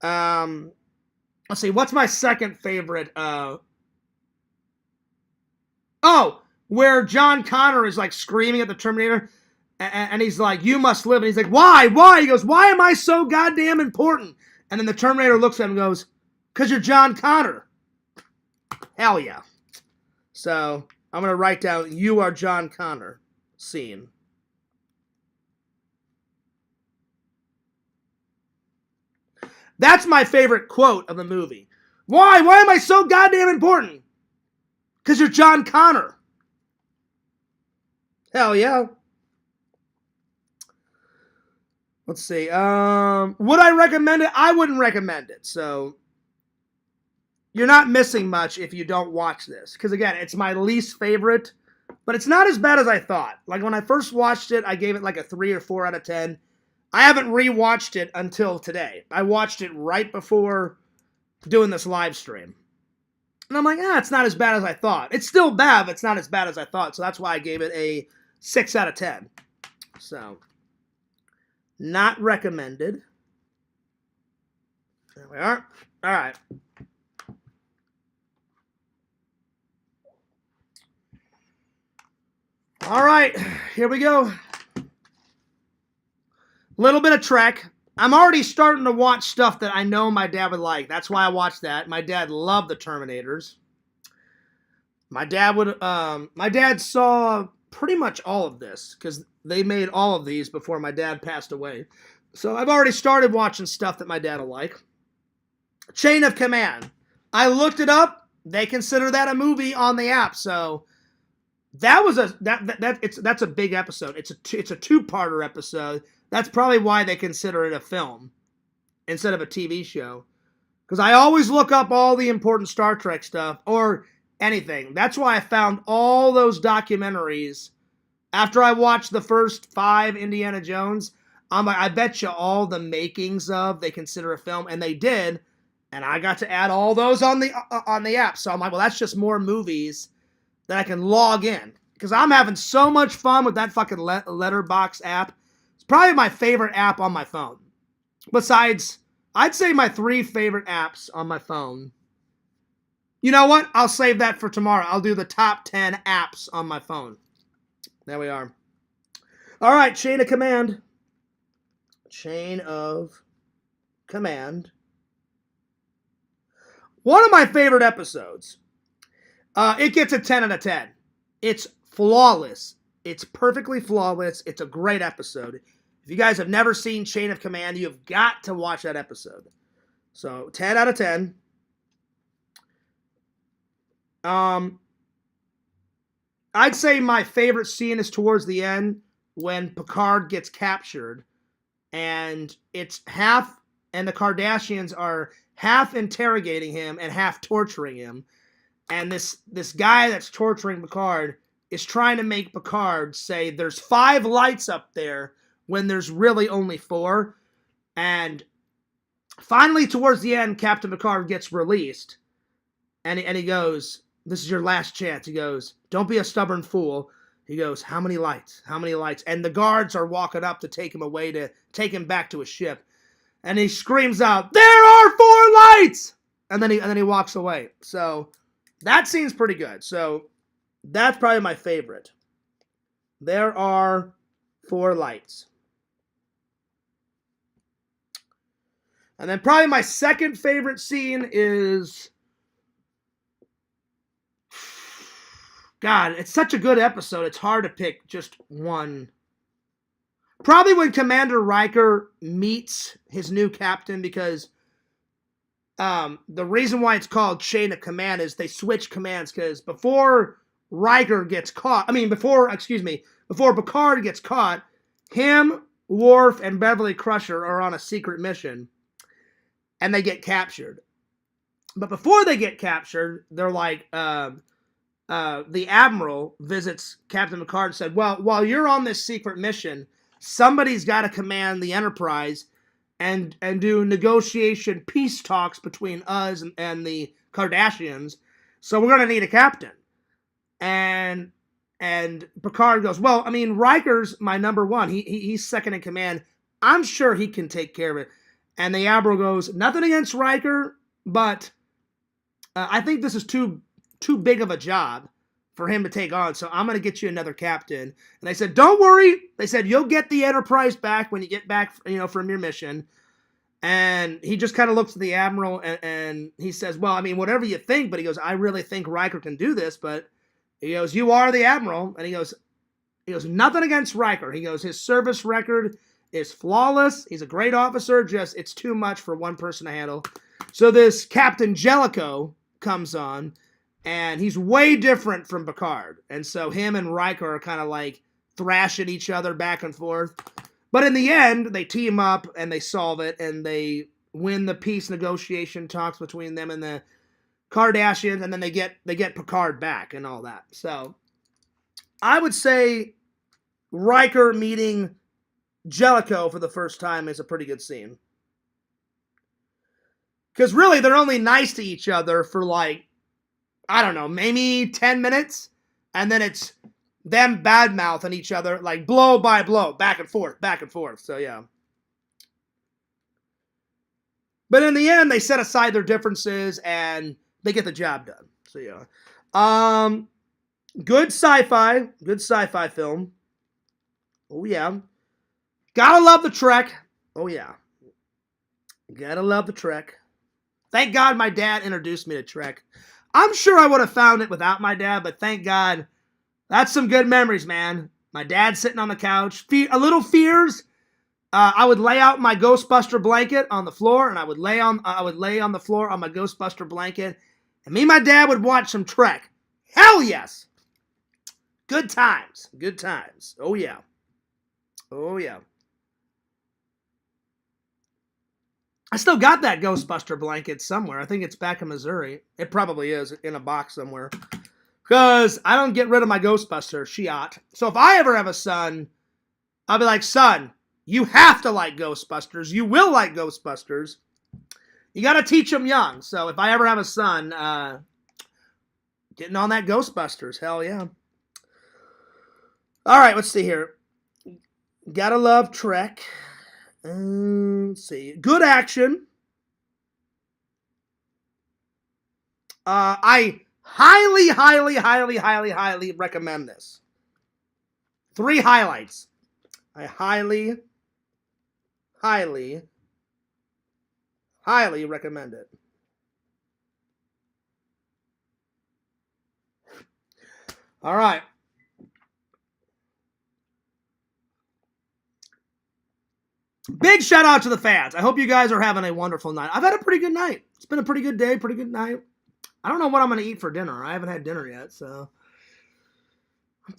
Let's see, what's my second favorite? Where John Connor is like screaming at the Terminator. And he's like, "You must live." And he's like, "Why? Why?" He goes, "Why am I so goddamn important?" And then the Terminator looks at him and goes, "'Cause you're John Connor." Hell yeah. So I'm going to write down, "You are John Connor" scene. That's my favorite quote of the movie. Why? Why am I so goddamn important? 'Cause you're John Connor. Hell yeah. Let's see. Would I recommend it? I wouldn't recommend it. So you're not missing much if you don't watch this. Because again, it's my least favorite. But it's not as bad as I thought. Like when I first watched it, I gave it like a 3 or 4 out of 10. I haven't rewatched it until today. I watched it right before doing this live stream. And I'm like, it's not as bad as I thought. It's still bad, but it's not as bad as I thought. So that's why I gave it a 6 out of 10. So, not recommended. There we are. All right. All right, here we go. Little bit of Trek. I'm already starting to watch stuff that I know my dad would like. That's why I watched that. My dad loved the Terminators. My dad saw pretty much all of this because they made all of these before my dad passed away. So I've already started watching stuff that my dad will like. Chain of Command. I looked it up. They consider that a movie on the app. So that was that's a big episode. It's a two-parter episode. That's probably why they consider it a film instead of a TV show. Because I always look up all the important Star Trek stuff or anything. That's why I found all those documentaries. After I watched the first 5 Indiana Jones, I'm like, I bet you all the makings of they consider a film, and they did. And I got to add all those on the app. So I'm like, well, that's just more movies that I can log in. Because I'm having so much fun with that fucking Letterboxd app. It's probably my favorite app on my phone. Besides, I'd say my 3 favorite apps on my phone. You know what? I'll save that for tomorrow. I'll do the top 10 apps on my phone. There we are. All right, Chain of Command. Chain of Command. One of my favorite episodes. It gets a 10 out of 10. It's flawless. It's perfectly flawless. It's a great episode. If you guys have never seen Chain of Command, you've got to watch that episode. So, 10 out of 10. I'd say my favorite scene is towards the end when Picard gets captured. And it's half, and the Kardashians are half interrogating him and half torturing him. And this guy that's torturing Picard is trying to make Picard say there's 5 lights up there when there's really only 4. And finally, towards the end, Captain Picard gets released. And he goes, this is your last chance. He goes, don't be a stubborn fool. He goes, how many lights? How many lights? And the guards are walking up to take him away, to take him back to his ship. And he screams out, there are 4 lights! And then he walks away. So that scene's pretty good. So that's probably my favorite. There are 4 lights. And then probably my second favorite scene is... God, it's such a good episode. It's hard to pick just one. Probably when Commander Riker meets his new captain, because the reason why it's called Chain of Command is they switch commands, because before Riker gets caught, before Picard gets caught, him, Worf, and Beverly Crusher are on a secret mission, and they get captured. But before they get captured, they're like, the Admiral visits Captain Picard and said, well, while you're on this secret mission, somebody's got to command the Enterprise and do negotiation peace talks between us and the Kardashians. So we're going to need a captain. And Picard goes, well, Riker's my number 1. He's second in command. I'm sure he can take care of it. And the Admiral goes, nothing against Riker, but I think this is too big of a job for him to take on, so I'm going to get you another captain. And they said, don't worry. They said, you'll get the Enterprise back when you get back, from your mission. And he just kind of looks at the Admiral and he says, well, whatever you think, but he goes, I really think Riker can do this, but he goes, you are the Admiral. And he goes, nothing against Riker. He goes, his service record is flawless. He's a great officer, just it's too much for one person to handle. So this Captain Jellicoe comes on, and he's way different from Picard. And so him and Riker are kind of like thrashing each other back and forth. But in the end, they team up and they solve it, and they win the peace negotiation talks between them and the Kardashians, and then they get Picard back and all that. So I would say Riker meeting Jellicoe for the first time is a pretty good scene. Because really, they're only nice to each other for like, I don't know, maybe 10 minutes. And then it's them bad-mouthing each other, like blow by blow, back and forth, back and forth. So, yeah. But in the end, they set aside their differences and they get the job done. So, yeah. Good sci-fi film. Oh, yeah. Gotta love the Trek. Oh, yeah. Gotta love the Trek. Thank God my dad introduced me to Trek. I'm sure I would have found it without my dad, but thank God. That's some good memories, man. My dad sitting on the couch. A little fears. I would lay out my Ghostbuster blanket on the floor, and I would lay on the floor on my Ghostbuster blanket, and me and my dad would watch some Trek. Hell yes! Good times. Good times. Oh, yeah. Oh, yeah. I still got that Ghostbuster blanket somewhere. I think it's back in Missouri. It probably is in a box somewhere. Because I don't get rid of my Ghostbuster, Shiat. So if I ever have a son, I'll be like, son, you have to like Ghostbusters. You will like Ghostbusters. You got to teach them young. So if I ever have a son, getting on that Ghostbusters. Hell yeah. All right, let's see here. Gotta love Trek. Let's see. Good action. I highly recommend this. 3 highlights. I highly recommend it. All right. Big shout out to the fans. I hope you guys are having a wonderful night. I've had a pretty good night. It's been a pretty good day, pretty good night. I don't know what I'm going to eat for dinner. I haven't had dinner yet, so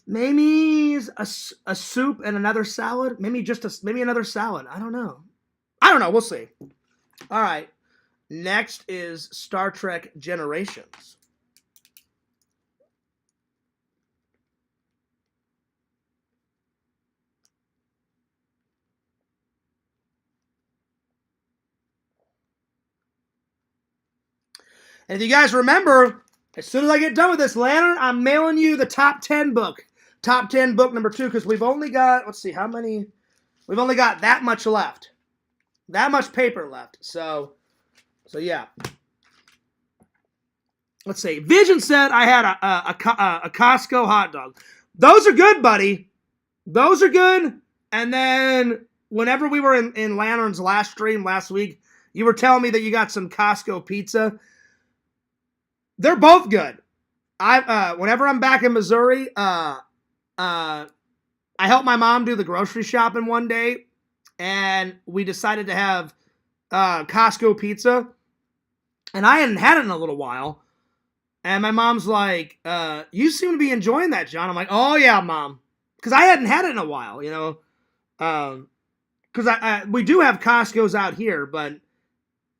maybe a soup and another salad. Maybe another salad. I don't know. We'll see. All right. Next is Star Trek Generations. And if you guys remember, as soon as I get done with this lantern, I'm mailing you the top 10 book. Top 10 book number 2, because we've only got, let's see, how many? We've only got that much left. That much paper left. So yeah. Let's see. Vision said I had a Costco hot dog. Those are good, buddy. Those are good. And then whenever we were in Lantern's last stream last week, you were telling me that you got some Costco pizza. They're both good. Whenever I'm back in Missouri, I helped my mom do the grocery shopping one day, and we decided to have Costco pizza. And I hadn't had it in a little while. And my mom's like, you seem to be enjoying that, John. I'm like, oh, yeah, Mom. Because I hadn't had it in a while, you know. Because we do have Costco's out here, but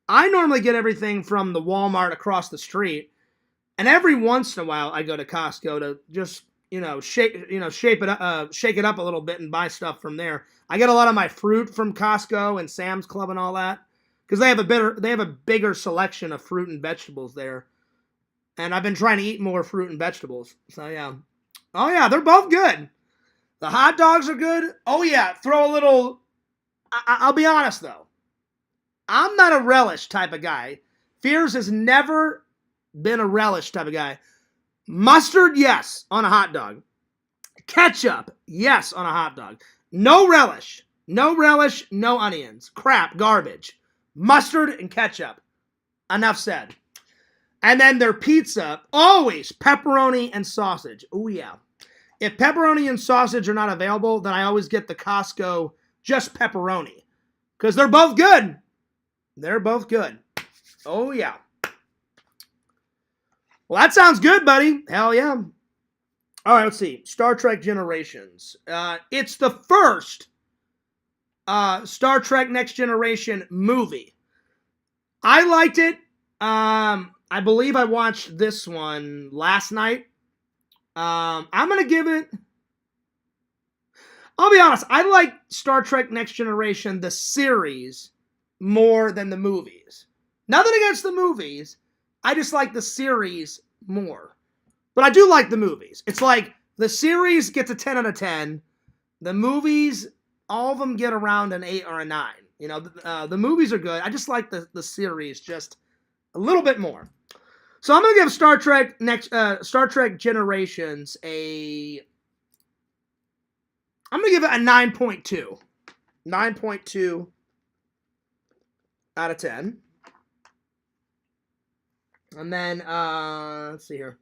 I normally get everything from the Walmart across the street. And every once in a while, I go to Costco to just, shake it up a little bit and buy stuff from there. I get a lot of my fruit from Costco and Sam's Club and all that, because they have a bigger selection of fruit and vegetables there. And I've been trying to eat more fruit and vegetables. So yeah, oh yeah, they're both good. The hot dogs are good. Oh yeah, throw a little. I'll be honest though, I'm not a relish type of guy. Fears has never been a relish type of guy. Mustard, yes, on a hot dog. Ketchup, yes, on a hot dog. No relish, no onions. Crap, garbage. Mustard and ketchup. Enough said. And then their pizza, always pepperoni and sausage. Oh yeah. If pepperoni and sausage are not available, then I always get the Costco just pepperoni. Because they're both good. They're both good. Oh yeah. Well, that sounds good, buddy. Hell yeah. All right, let's see. Star Trek Generations. It's the first Star Trek Next Generation movie. I liked it. I believe I watched this one last night. I'm going to give it... I'll be honest. I like Star Trek Next Generation, the series, more than the movies. Nothing against the movies. I just like the series more. But I do like the movies. It's like The series gets a 10 out of 10. The movies, all of them get around an 8 or a 9. You know, the movies are good. I just like the series just a little bit more. So I'm gonna give Star Trek Generations I'm gonna give it a 9.2. 9.2 out of 10. And then let's see here.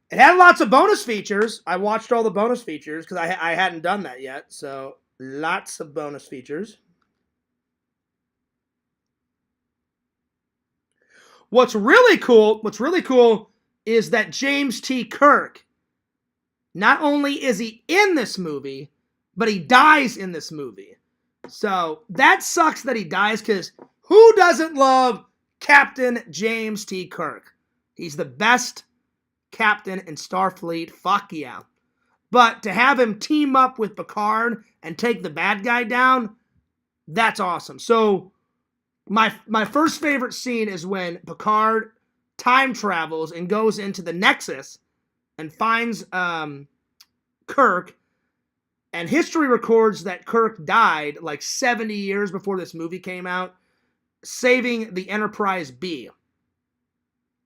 It had lots of bonus features. I watched all the bonus features because I hadn't done that yet. So lots of bonus features. What's really cool is that James T. Kirk, not only is he in this movie, but he dies in this movie. So that sucks that he dies, because who doesn't love Captain James T. Kirk? He's the best captain in Starfleet. Fuck yeah. But to have him team up with Picard and take the bad guy down, that's awesome. So my first favorite scene is when Picard time travels and goes into the Nexus and finds Kirk, and history records that Kirk died like 70 years before this movie came out, saving the Enterprise B.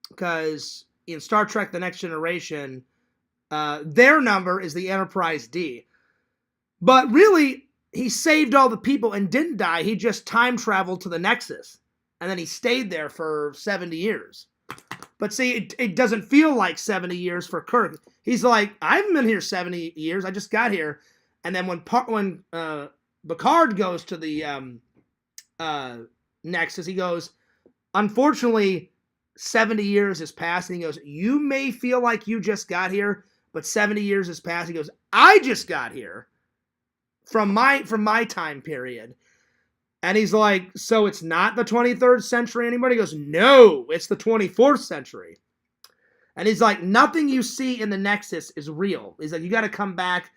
Because in Star Trek The Next Generation, their number is the Enterprise D. But really, he saved all the people and didn't die. He just time traveled to the Nexus. And then he stayed there for 70 years. But see, it doesn't feel like 70 years for Kirk. He's like, I haven't been here 70 years. I just got here. And then when Picard goes to the Nexus, he goes, unfortunately, 70 years has passed. And he goes, you may feel like you just got here, but 70 years has passed. He goes, I just got here from my time period. And he's like, so it's not the 23rd century anymore? He goes, no, it's the 24th century. And he's like, nothing you see in the Nexus is real. He's like, you got to come back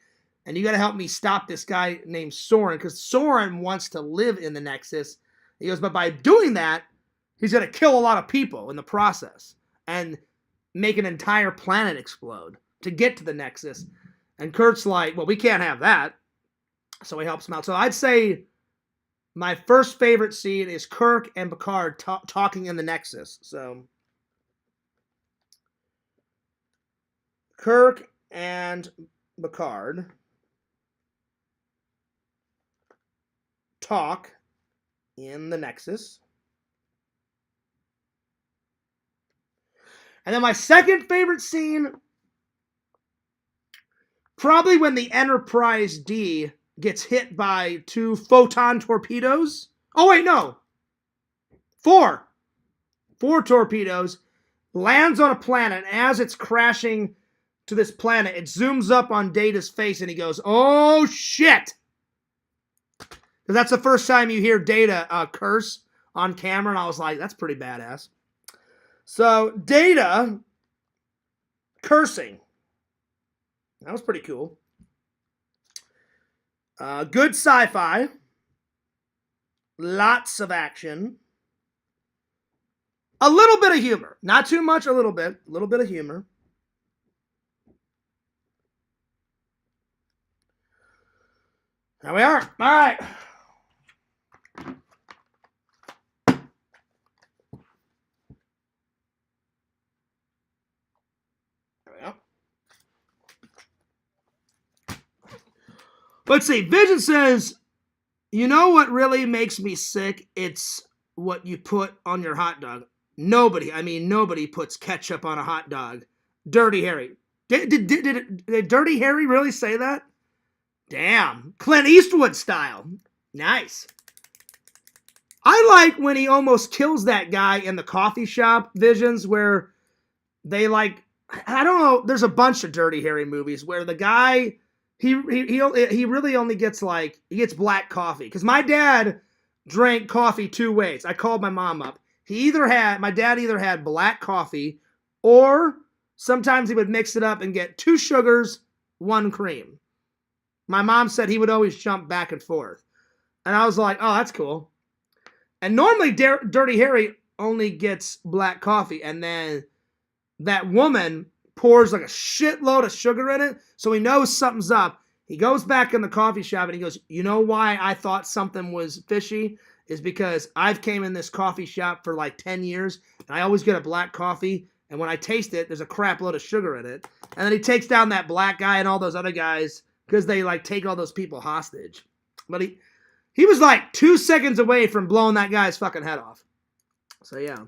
and you got to help me stop this guy named Soren, because Soren wants to live in the Nexus. He goes, but by doing that, he's going to kill a lot of people in the process and make an entire planet explode to get to the Nexus. And Kurt's like, well, we can't have that. So he helps him out. So I'd say my first favorite scene is Kirk and Picard talking in the Nexus. So Kirk and Picard talk in the Nexus. And then my second favorite scene, probably when the Enterprise D gets hit by 2 photon torpedoes. Oh, wait, no. 4. 4 torpedoes, lands on a planet, and as it's crashing to this planet, it zooms up on Data's face, and he goes, oh, shit. Because that's the first time you hear Data curse on camera, and I was like, that's pretty badass. So, Data cursing. That was pretty cool. Good sci-fi. Lots of action. A little bit of humor. Not too much, a little bit. A little bit of humor. There we are. All right. Let's see. Vision says, you know what really makes me sick? It's what you put on your hot dog. Nobody puts ketchup on a hot dog. Dirty Harry. Did Dirty Harry really say that? Damn. Clint Eastwood style. Nice. I like when he almost kills that guy in the coffee shop, Visions, where they like, I don't know, there's a bunch of Dirty Harry movies where the guy, he really only gets he gets black coffee. Because my dad drank coffee 2 ways. I called my mom up. My dad either had black coffee, or sometimes he would mix it up and get 2 sugars, 1 cream. My mom said he would always jump back and forth. And I was like, oh, that's cool. And normally Dirty Harry only gets black coffee. And then that woman pours like a shitload of sugar in it, so he knows something's up. He goes back in the coffee shop and he goes, you know why I thought something was fishy? Is because I've came in this coffee shop for like 10 years, and I always get a black coffee, and when I taste it, there's a crap load of sugar in it. And then he takes down that black guy and all those other guys because they like take all those people hostage. But he was like 2 seconds away from blowing that guy's fucking head off. So yeah.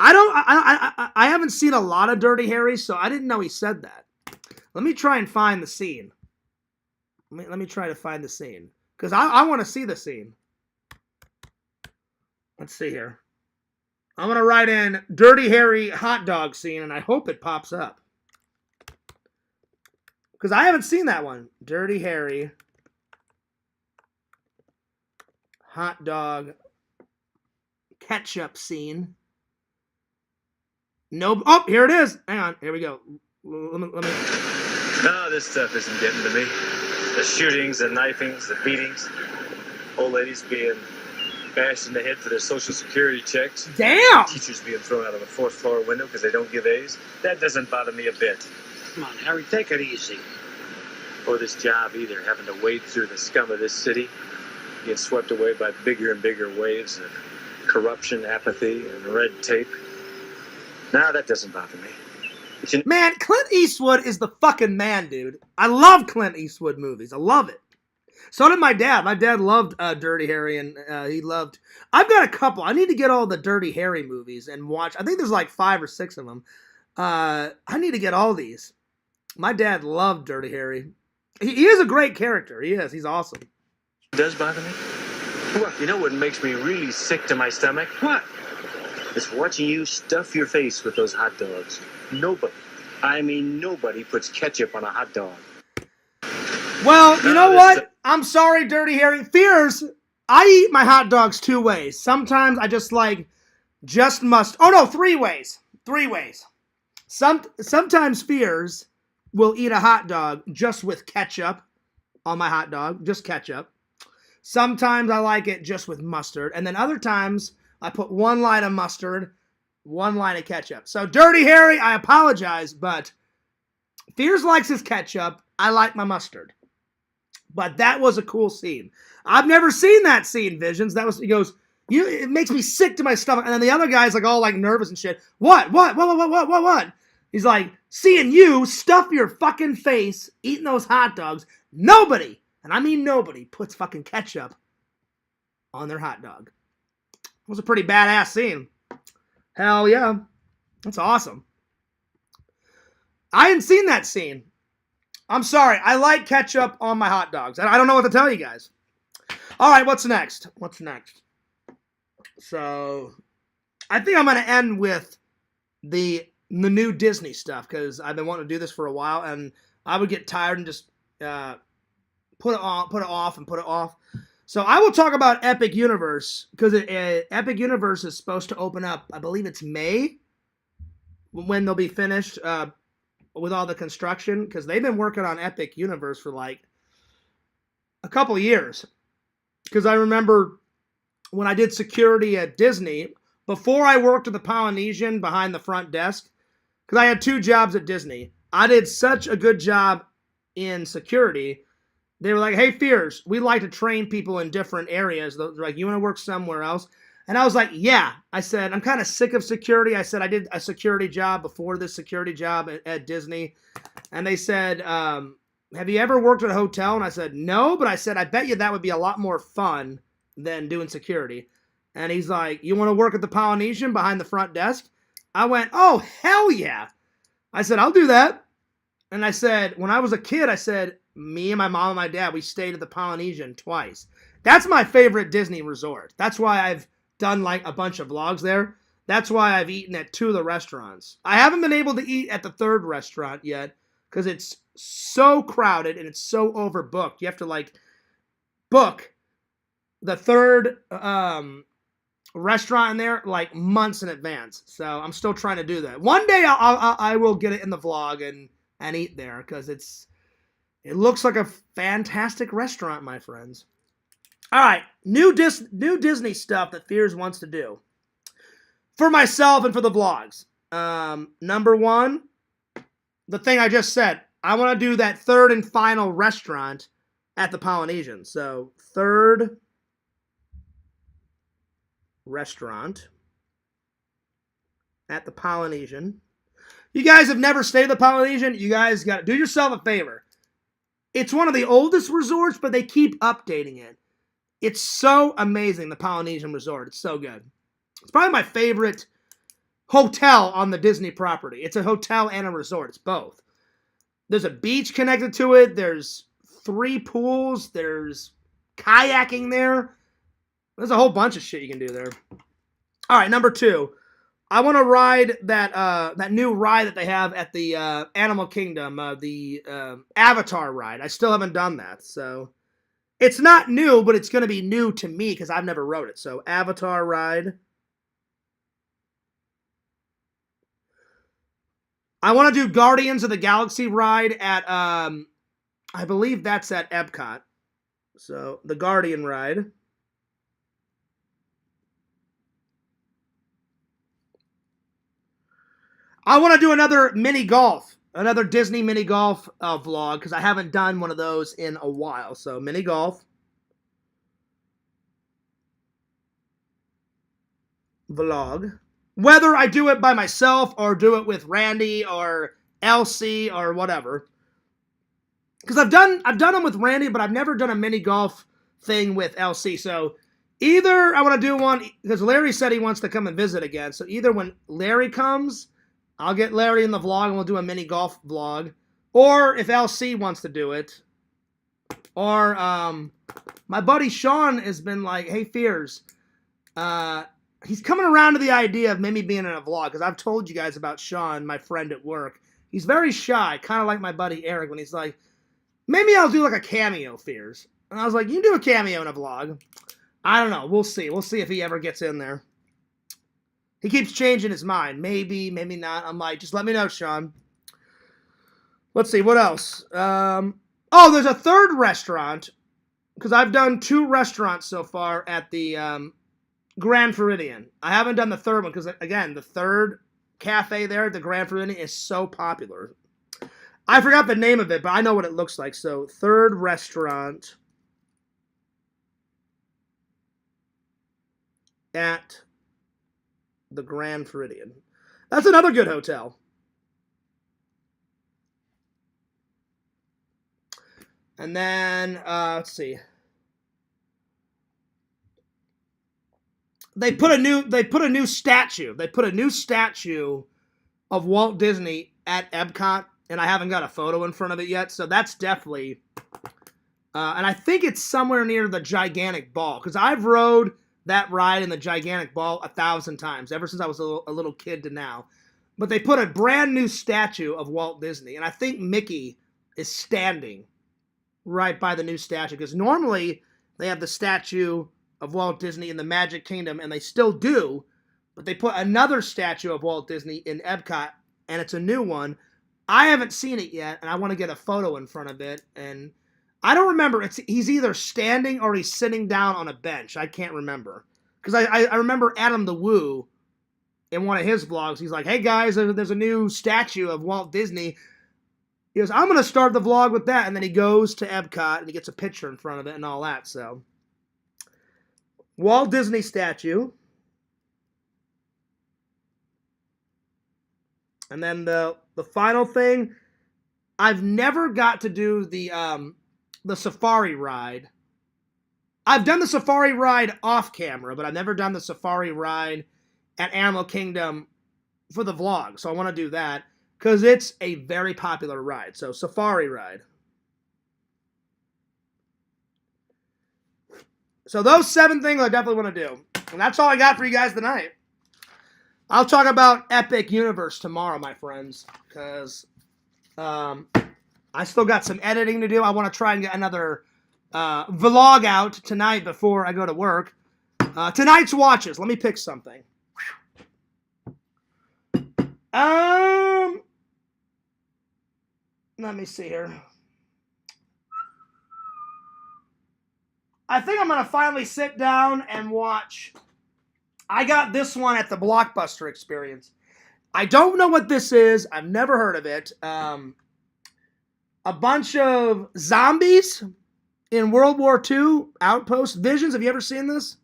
I haven't seen a lot of Dirty Harry, so I didn't know he said that. Let me try and find the scene. Let me try to find the scene. Because I want to see the scene. Let's see here. I'm going to write in Dirty Harry hot dog scene, and I hope it pops up. Because I haven't seen that one. Dirty Harry hot dog ketchup scene. No. Oh, here it is. Hang on. Here we go. Let me. No, this stuff isn't getting to me. The shootings, the knifings, the beatings. Old ladies being bashed in the head for their social security checks. Damn! Teachers being thrown out of the fourth floor window because they don't give A's. That doesn't bother me a bit. Come on, Harry, take it easy. Or this job either, having to wade through the scum of this city, get swept away by bigger and bigger waves of corruption, apathy, and red tape. No, that doesn't bother me. Man, Clint Eastwood is the fucking man, dude. I love Clint Eastwood movies. I love it. So did my dad. My dad loved Dirty Harry, and he loved... I've got a couple. I need to get all the Dirty Harry movies and watch. I think there's like 5 or 6 of them. I need to get all these. My dad loved Dirty Harry. He is a great character. He is. He's awesome. It does bother me? Well, you know what makes me really sick to my stomach? What? It's watching you stuff your face with those hot dogs. Nobody, I mean nobody, puts ketchup on a hot dog. Well, you know what? I'm sorry, Dirty Harry. Fears, I eat my hot dogs 2 ways. Sometimes I just must. Oh no, 3 ways. 3 ways. Sometimes Fears will eat a hot dog just with ketchup on my hot dog, just ketchup. Sometimes I like it just with mustard, and then other times I put 1 line of mustard, 1 line of ketchup. So Dirty Harry, I apologize, but Fears likes his ketchup. I like my mustard. But that was a cool scene. I've never seen that scene, Visions. He goes, it makes me sick to my stomach. And then the other guy's like all like nervous and shit. What? He's like, seeing you stuff your fucking face eating those hot dogs. Nobody, and I mean nobody, puts fucking ketchup on their hot dog. It was a pretty badass scene. Hell yeah. That's awesome. I hadn't seen that scene. I'm sorry. I like ketchup on my hot dogs. I don't know what to tell you guys. All right, what's next? So, I think I'm going to end with the new Disney stuff because I've been wanting to do this for a while, and I would get tired and just put it off. So I will talk about Epic Universe because Epic Universe is supposed to open up, I believe it's May, when they'll be finished with all the construction, because they've been working on Epic Universe for like a couple years. Because I remember when I did security at Disney, before I worked at the Polynesian behind the front desk, because I had 2 jobs at Disney, I did such a good job in security. They were like, hey, Fears, we like to train people in different areas. They're like, you want to work somewhere else? And I was like, yeah. I said, I'm kind of sick of security. I said, I did a security job before this security job at Disney. And they said, have you ever worked at a hotel? And I said, no. But I said, I bet you that would be a lot more fun than doing security. And he's like, you want to work at the Polynesian behind the front desk? I went, oh, hell yeah. I said, I'll do that. And I said, when I was a kid, I said, me and my mom and my dad, we stayed at the Polynesian twice. That's my favorite Disney resort. That's why I've done like a bunch of vlogs there. That's why I've eaten at 2 of the restaurants. I haven't been able to eat at the 3rd restaurant yet because it's so crowded and it's so overbooked. You have to like book the 3rd restaurant in there like months in advance. So I'm still trying to do that. One day I will get it in the vlog and eat there because it looks like a fantastic restaurant, my friends. All right, new Disney stuff that Fears wants to do for myself and for the vlogs. Number 1, the thing I just said. I want to do that third and final restaurant at the Polynesian. So, third restaurant at the Polynesian. You guys have never stayed at the Polynesian, you guys got to do yourself a favor. It's one of the oldest resorts, but they keep updating it. It's so amazing, the Polynesian Resort. It's so good. It's probably my favorite hotel on the Disney property. It's a hotel and a resort. It's both. There's a beach connected to it. There's 3 pools. There's kayaking there. There's a whole bunch of shit you can do there. All right, number 2. I want to ride that new ride that they have at the Animal Kingdom, the Avatar ride. I still haven't done that, so it's not new, but it's going to be new to me because I've never rode it. So Avatar ride. I want to do Guardians of the Galaxy ride at I believe that's at Epcot. So the Guardian ride. I want to do another mini golf, another Disney mini golf vlog, because I haven't done one of those in a while. So mini golf vlog. Whether I do it by myself or do it with Randy or Elsie or whatever. Because I've done them with Randy, but I've never done a mini golf thing with Elsie. So either I want to do one, because Larry said he wants to come and visit again. So either when Larry comes, I'll get Larry in the vlog and we'll do a mini golf vlog. Or if LC wants to do it. Or my buddy Sean has been like, hey, Fears. He's coming around to the idea of maybe being in a vlog. Because I've told you guys about Sean, my friend at work. He's very shy. Kind of like my buddy Eric when he's like, maybe I'll do like a cameo, Fears. And I was like, you can do a cameo in a vlog. I don't know. We'll see. We'll see if he ever gets in there. He keeps changing his mind. Maybe, maybe not. I'm like, just let me know, Sean. Let's see, what else? Oh, there's a third restaurant. Because I've done 2 restaurants so far at the Grand Floridian. I haven't done the third one because, again, the third cafe there at the Grand Floridian is so popular. I forgot the name of it, but I know what it looks like. So, third restaurant at the Grand Floridian. That's another good hotel. And then, let's see. They put a new statue. They put a new statue of Walt Disney at Epcot, and I haven't got a photo in front of it yet, so that's definitely... and I think it's somewhere near the Gigantic Ball, because I've rode that ride in the Gigantic Ball 1,000 times, ever since I was a little kid to now. But they put a brand new statue of Walt Disney, and I think Mickey is standing right by the new statue, because normally they have the statue of Walt Disney in the Magic Kingdom, and they still do, but they put another statue of Walt Disney in Epcot, and it's a new one. I haven't seen it yet, and I want to get a photo in front of it, and I don't remember. He's either standing or he's sitting down on a bench. I can't remember. Because I remember Adam the Woo in one of his vlogs. He's like, hey guys, there's a new statue of Walt Disney. He goes, I'm going to start the vlog with that. And then he goes to Epcot and he gets a picture in front of it and all that. So, Walt Disney statue. And then the final thing, I've never got to do the safari ride. I've done the safari ride off camera, but I've never done the safari ride at Animal Kingdom for the vlog. So I want to do that because it's a very popular ride. So safari ride. So those 7 things I definitely want to do. And that's all I got for you guys tonight. I'll talk about Epic Universe tomorrow, my friends, because I still got some editing to do. I want to try and get another vlog out tonight before I go to work. Tonight's watches. Let me pick something. Let me see here. I think I'm going to finally sit down and watch. I got this one at the Blockbuster Experience. I don't know what this is. I've never heard of it. A bunch of zombies in World War II outpost visions. Have you ever seen this?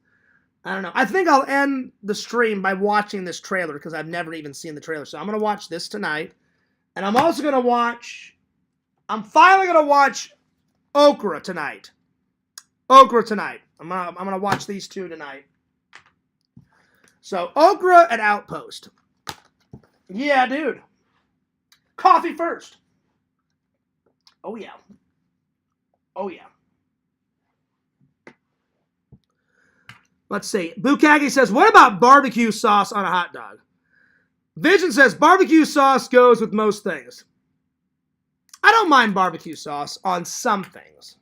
I don't know. I think I'll end the stream by watching this trailer because I've never even seen the trailer. So I'm going to watch this tonight. And I'm also going to watch... I'm finally going to watch Okra tonight. Okra tonight. I'm gonna watch these two tonight. So, Okra and Outpost. Yeah, dude. Coffee first. Oh, yeah. Oh, yeah. Let's see. Bukagi says, what about barbecue sauce on a hot dog? Vision says, barbecue sauce goes with most things. I don't mind barbecue sauce on some things.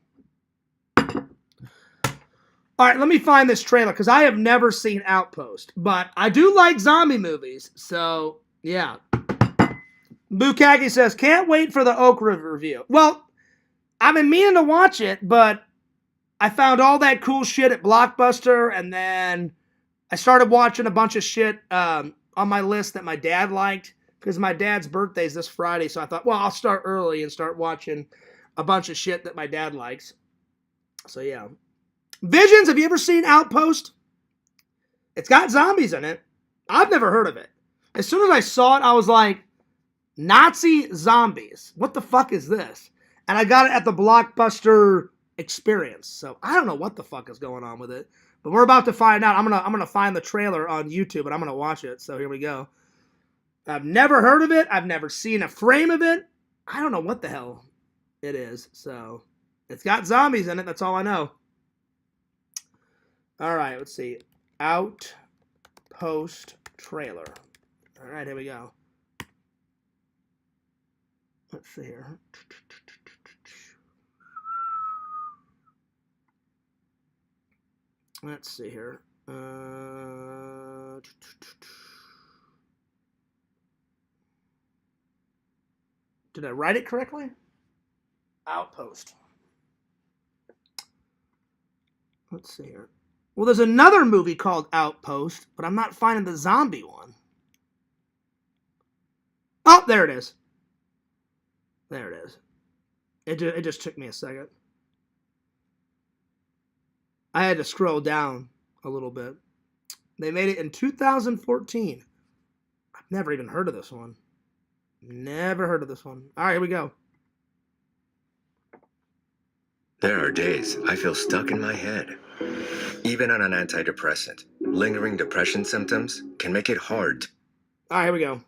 All right, let me find this trailer because I have never seen Outpost, but I do like zombie movies, so yeah. Bukagi says, can't wait for the Okra review. Well, I've been meaning to watch it, but I found all that cool shit at Blockbuster, and then I started watching a bunch of shit on my list that my dad liked because my dad's birthday's this Friday, so I thought, well, I'll start early and start watching a bunch of shit that my dad likes. So yeah. Visions, have you ever seen Outpost? It's got zombies in it. I've never heard of it. As soon as I saw it, I was like, Nazi zombies. What the fuck is this? And I got it at the Blockbuster experience. So I don't know what the fuck is going on with it. But we're about to find out. I'm gonna find the trailer on YouTube and I'm gonna watch it. So here we go. I've never heard of it. I've never seen a frame of it. I don't know what the hell it is. So it's got zombies in it. That's all I know. All right, let's see. Outpost trailer. All right, here we go. Let's see here. Let's see here. Did I write it correctly? Outpost. Let's see here. Well, there's another movie called Outpost, but I'm not finding the zombie one. Oh, there it is. There it is. It just took me a second. I had to scroll down a little bit. They made it in 2014. I've never even heard of this one. Never heard of this one. All right, here we go. There are days I feel stuck in my head. Even on an antidepressant, lingering depression symptoms can make it hard. All right, here we go.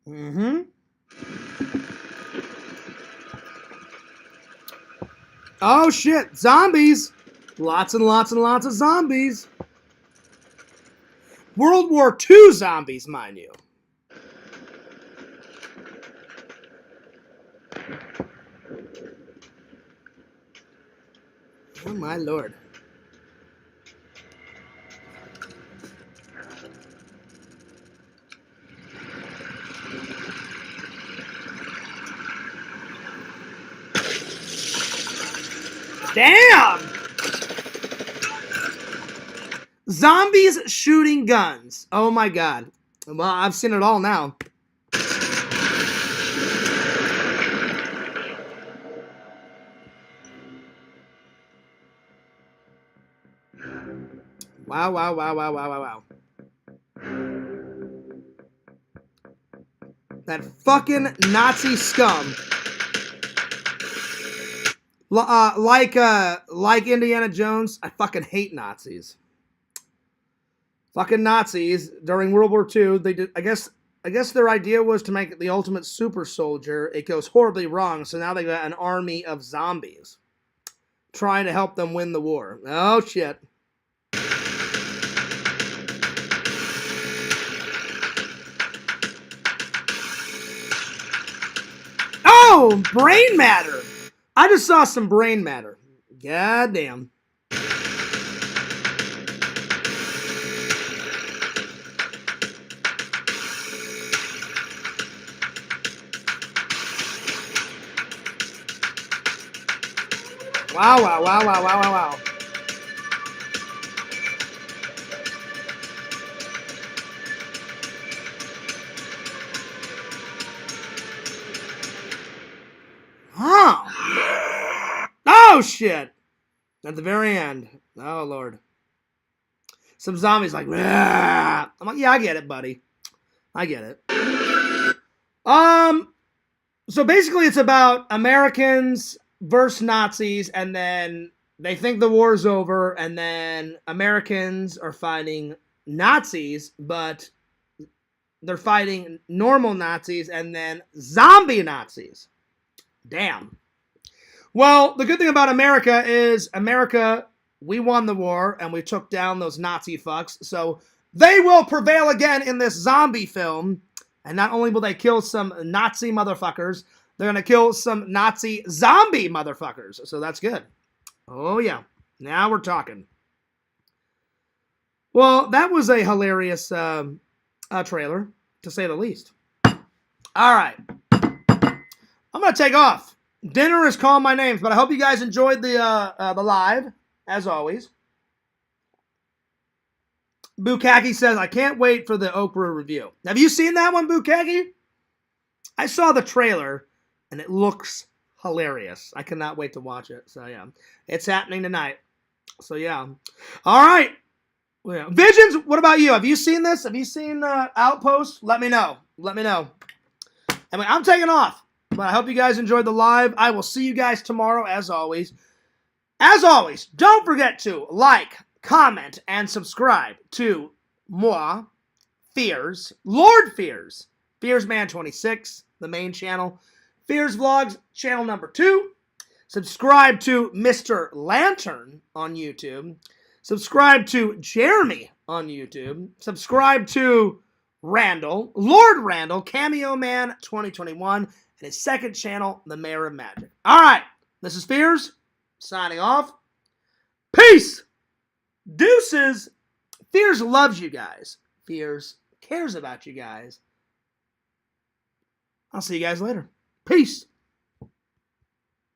Mm-hmm. Oh, shit. Zombies. Lots and lots and lots of zombies. World War II zombies, mind you. Oh, my Lord. Damn! Zombies shooting guns. Oh, my God. Well, I've seen it all now. Wow, wow, wow, wow, wow, wow, wow. That fucking Nazi scum. Like Indiana Jones, I fucking hate Nazis. Fucking Nazis during World War II, they did, I guess their idea was to make it the ultimate super soldier. It goes horribly wrong, so now they got an army of zombies trying to help them win the war. Oh, shit. Oh, brain matter. I just saw some brain matter. God damn. Wow, wow, wow, wow, wow, wow, wow. Oh, shit. At the very end. Oh, Lord. Some zombies like, "Rah." I'm like, yeah, I get it, buddy. I get it. So basically it's about Americans versus Nazis, and then they think the war's over, and then Americans are fighting Nazis, but they're fighting normal Nazis and then zombie Nazis. Damn. Well, the good thing about America is we won the war and we took down those Nazi fucks, so they will prevail again in this zombie film. And not only will they kill some Nazi motherfuckers, they're going to kill some Nazi zombie motherfuckers. So that's good. Oh, yeah. Now we're talking. Well, that was a hilarious trailer, to say the least. All right. I'm going to take off. Dinner is calling my names, but I hope you guys enjoyed the live, as always. Bukaki says, I can't wait for the Okra review. Have you seen that one, Bukaki? I saw the trailer, and it looks hilarious. I cannot wait to watch it. So, yeah. It's happening tonight. So, yeah. All right. Yeah. Visions, what about you? Have you seen this? Have you seen Outpost? Let me know. Let me know. Anyway, I'm taking off. But I hope you guys enjoyed the live. I will see you guys tomorrow, as always. As always, don't forget to like, comment, and subscribe to moi, Fears, Lord Fears, Fearsman26, the main channel, Fears Vlogs, channel number 2. Subscribe to Mr. Lantern on YouTube. Subscribe to Jeremy on YouTube. Subscribe to Randall, Lord Randall, Cameo Man 2021, and his second channel, The Mayor of Magic. All right, this is Fears, signing off. Peace! Deuces! Fears loves you guys. Fears cares about you guys. I'll see you guys later. Peace!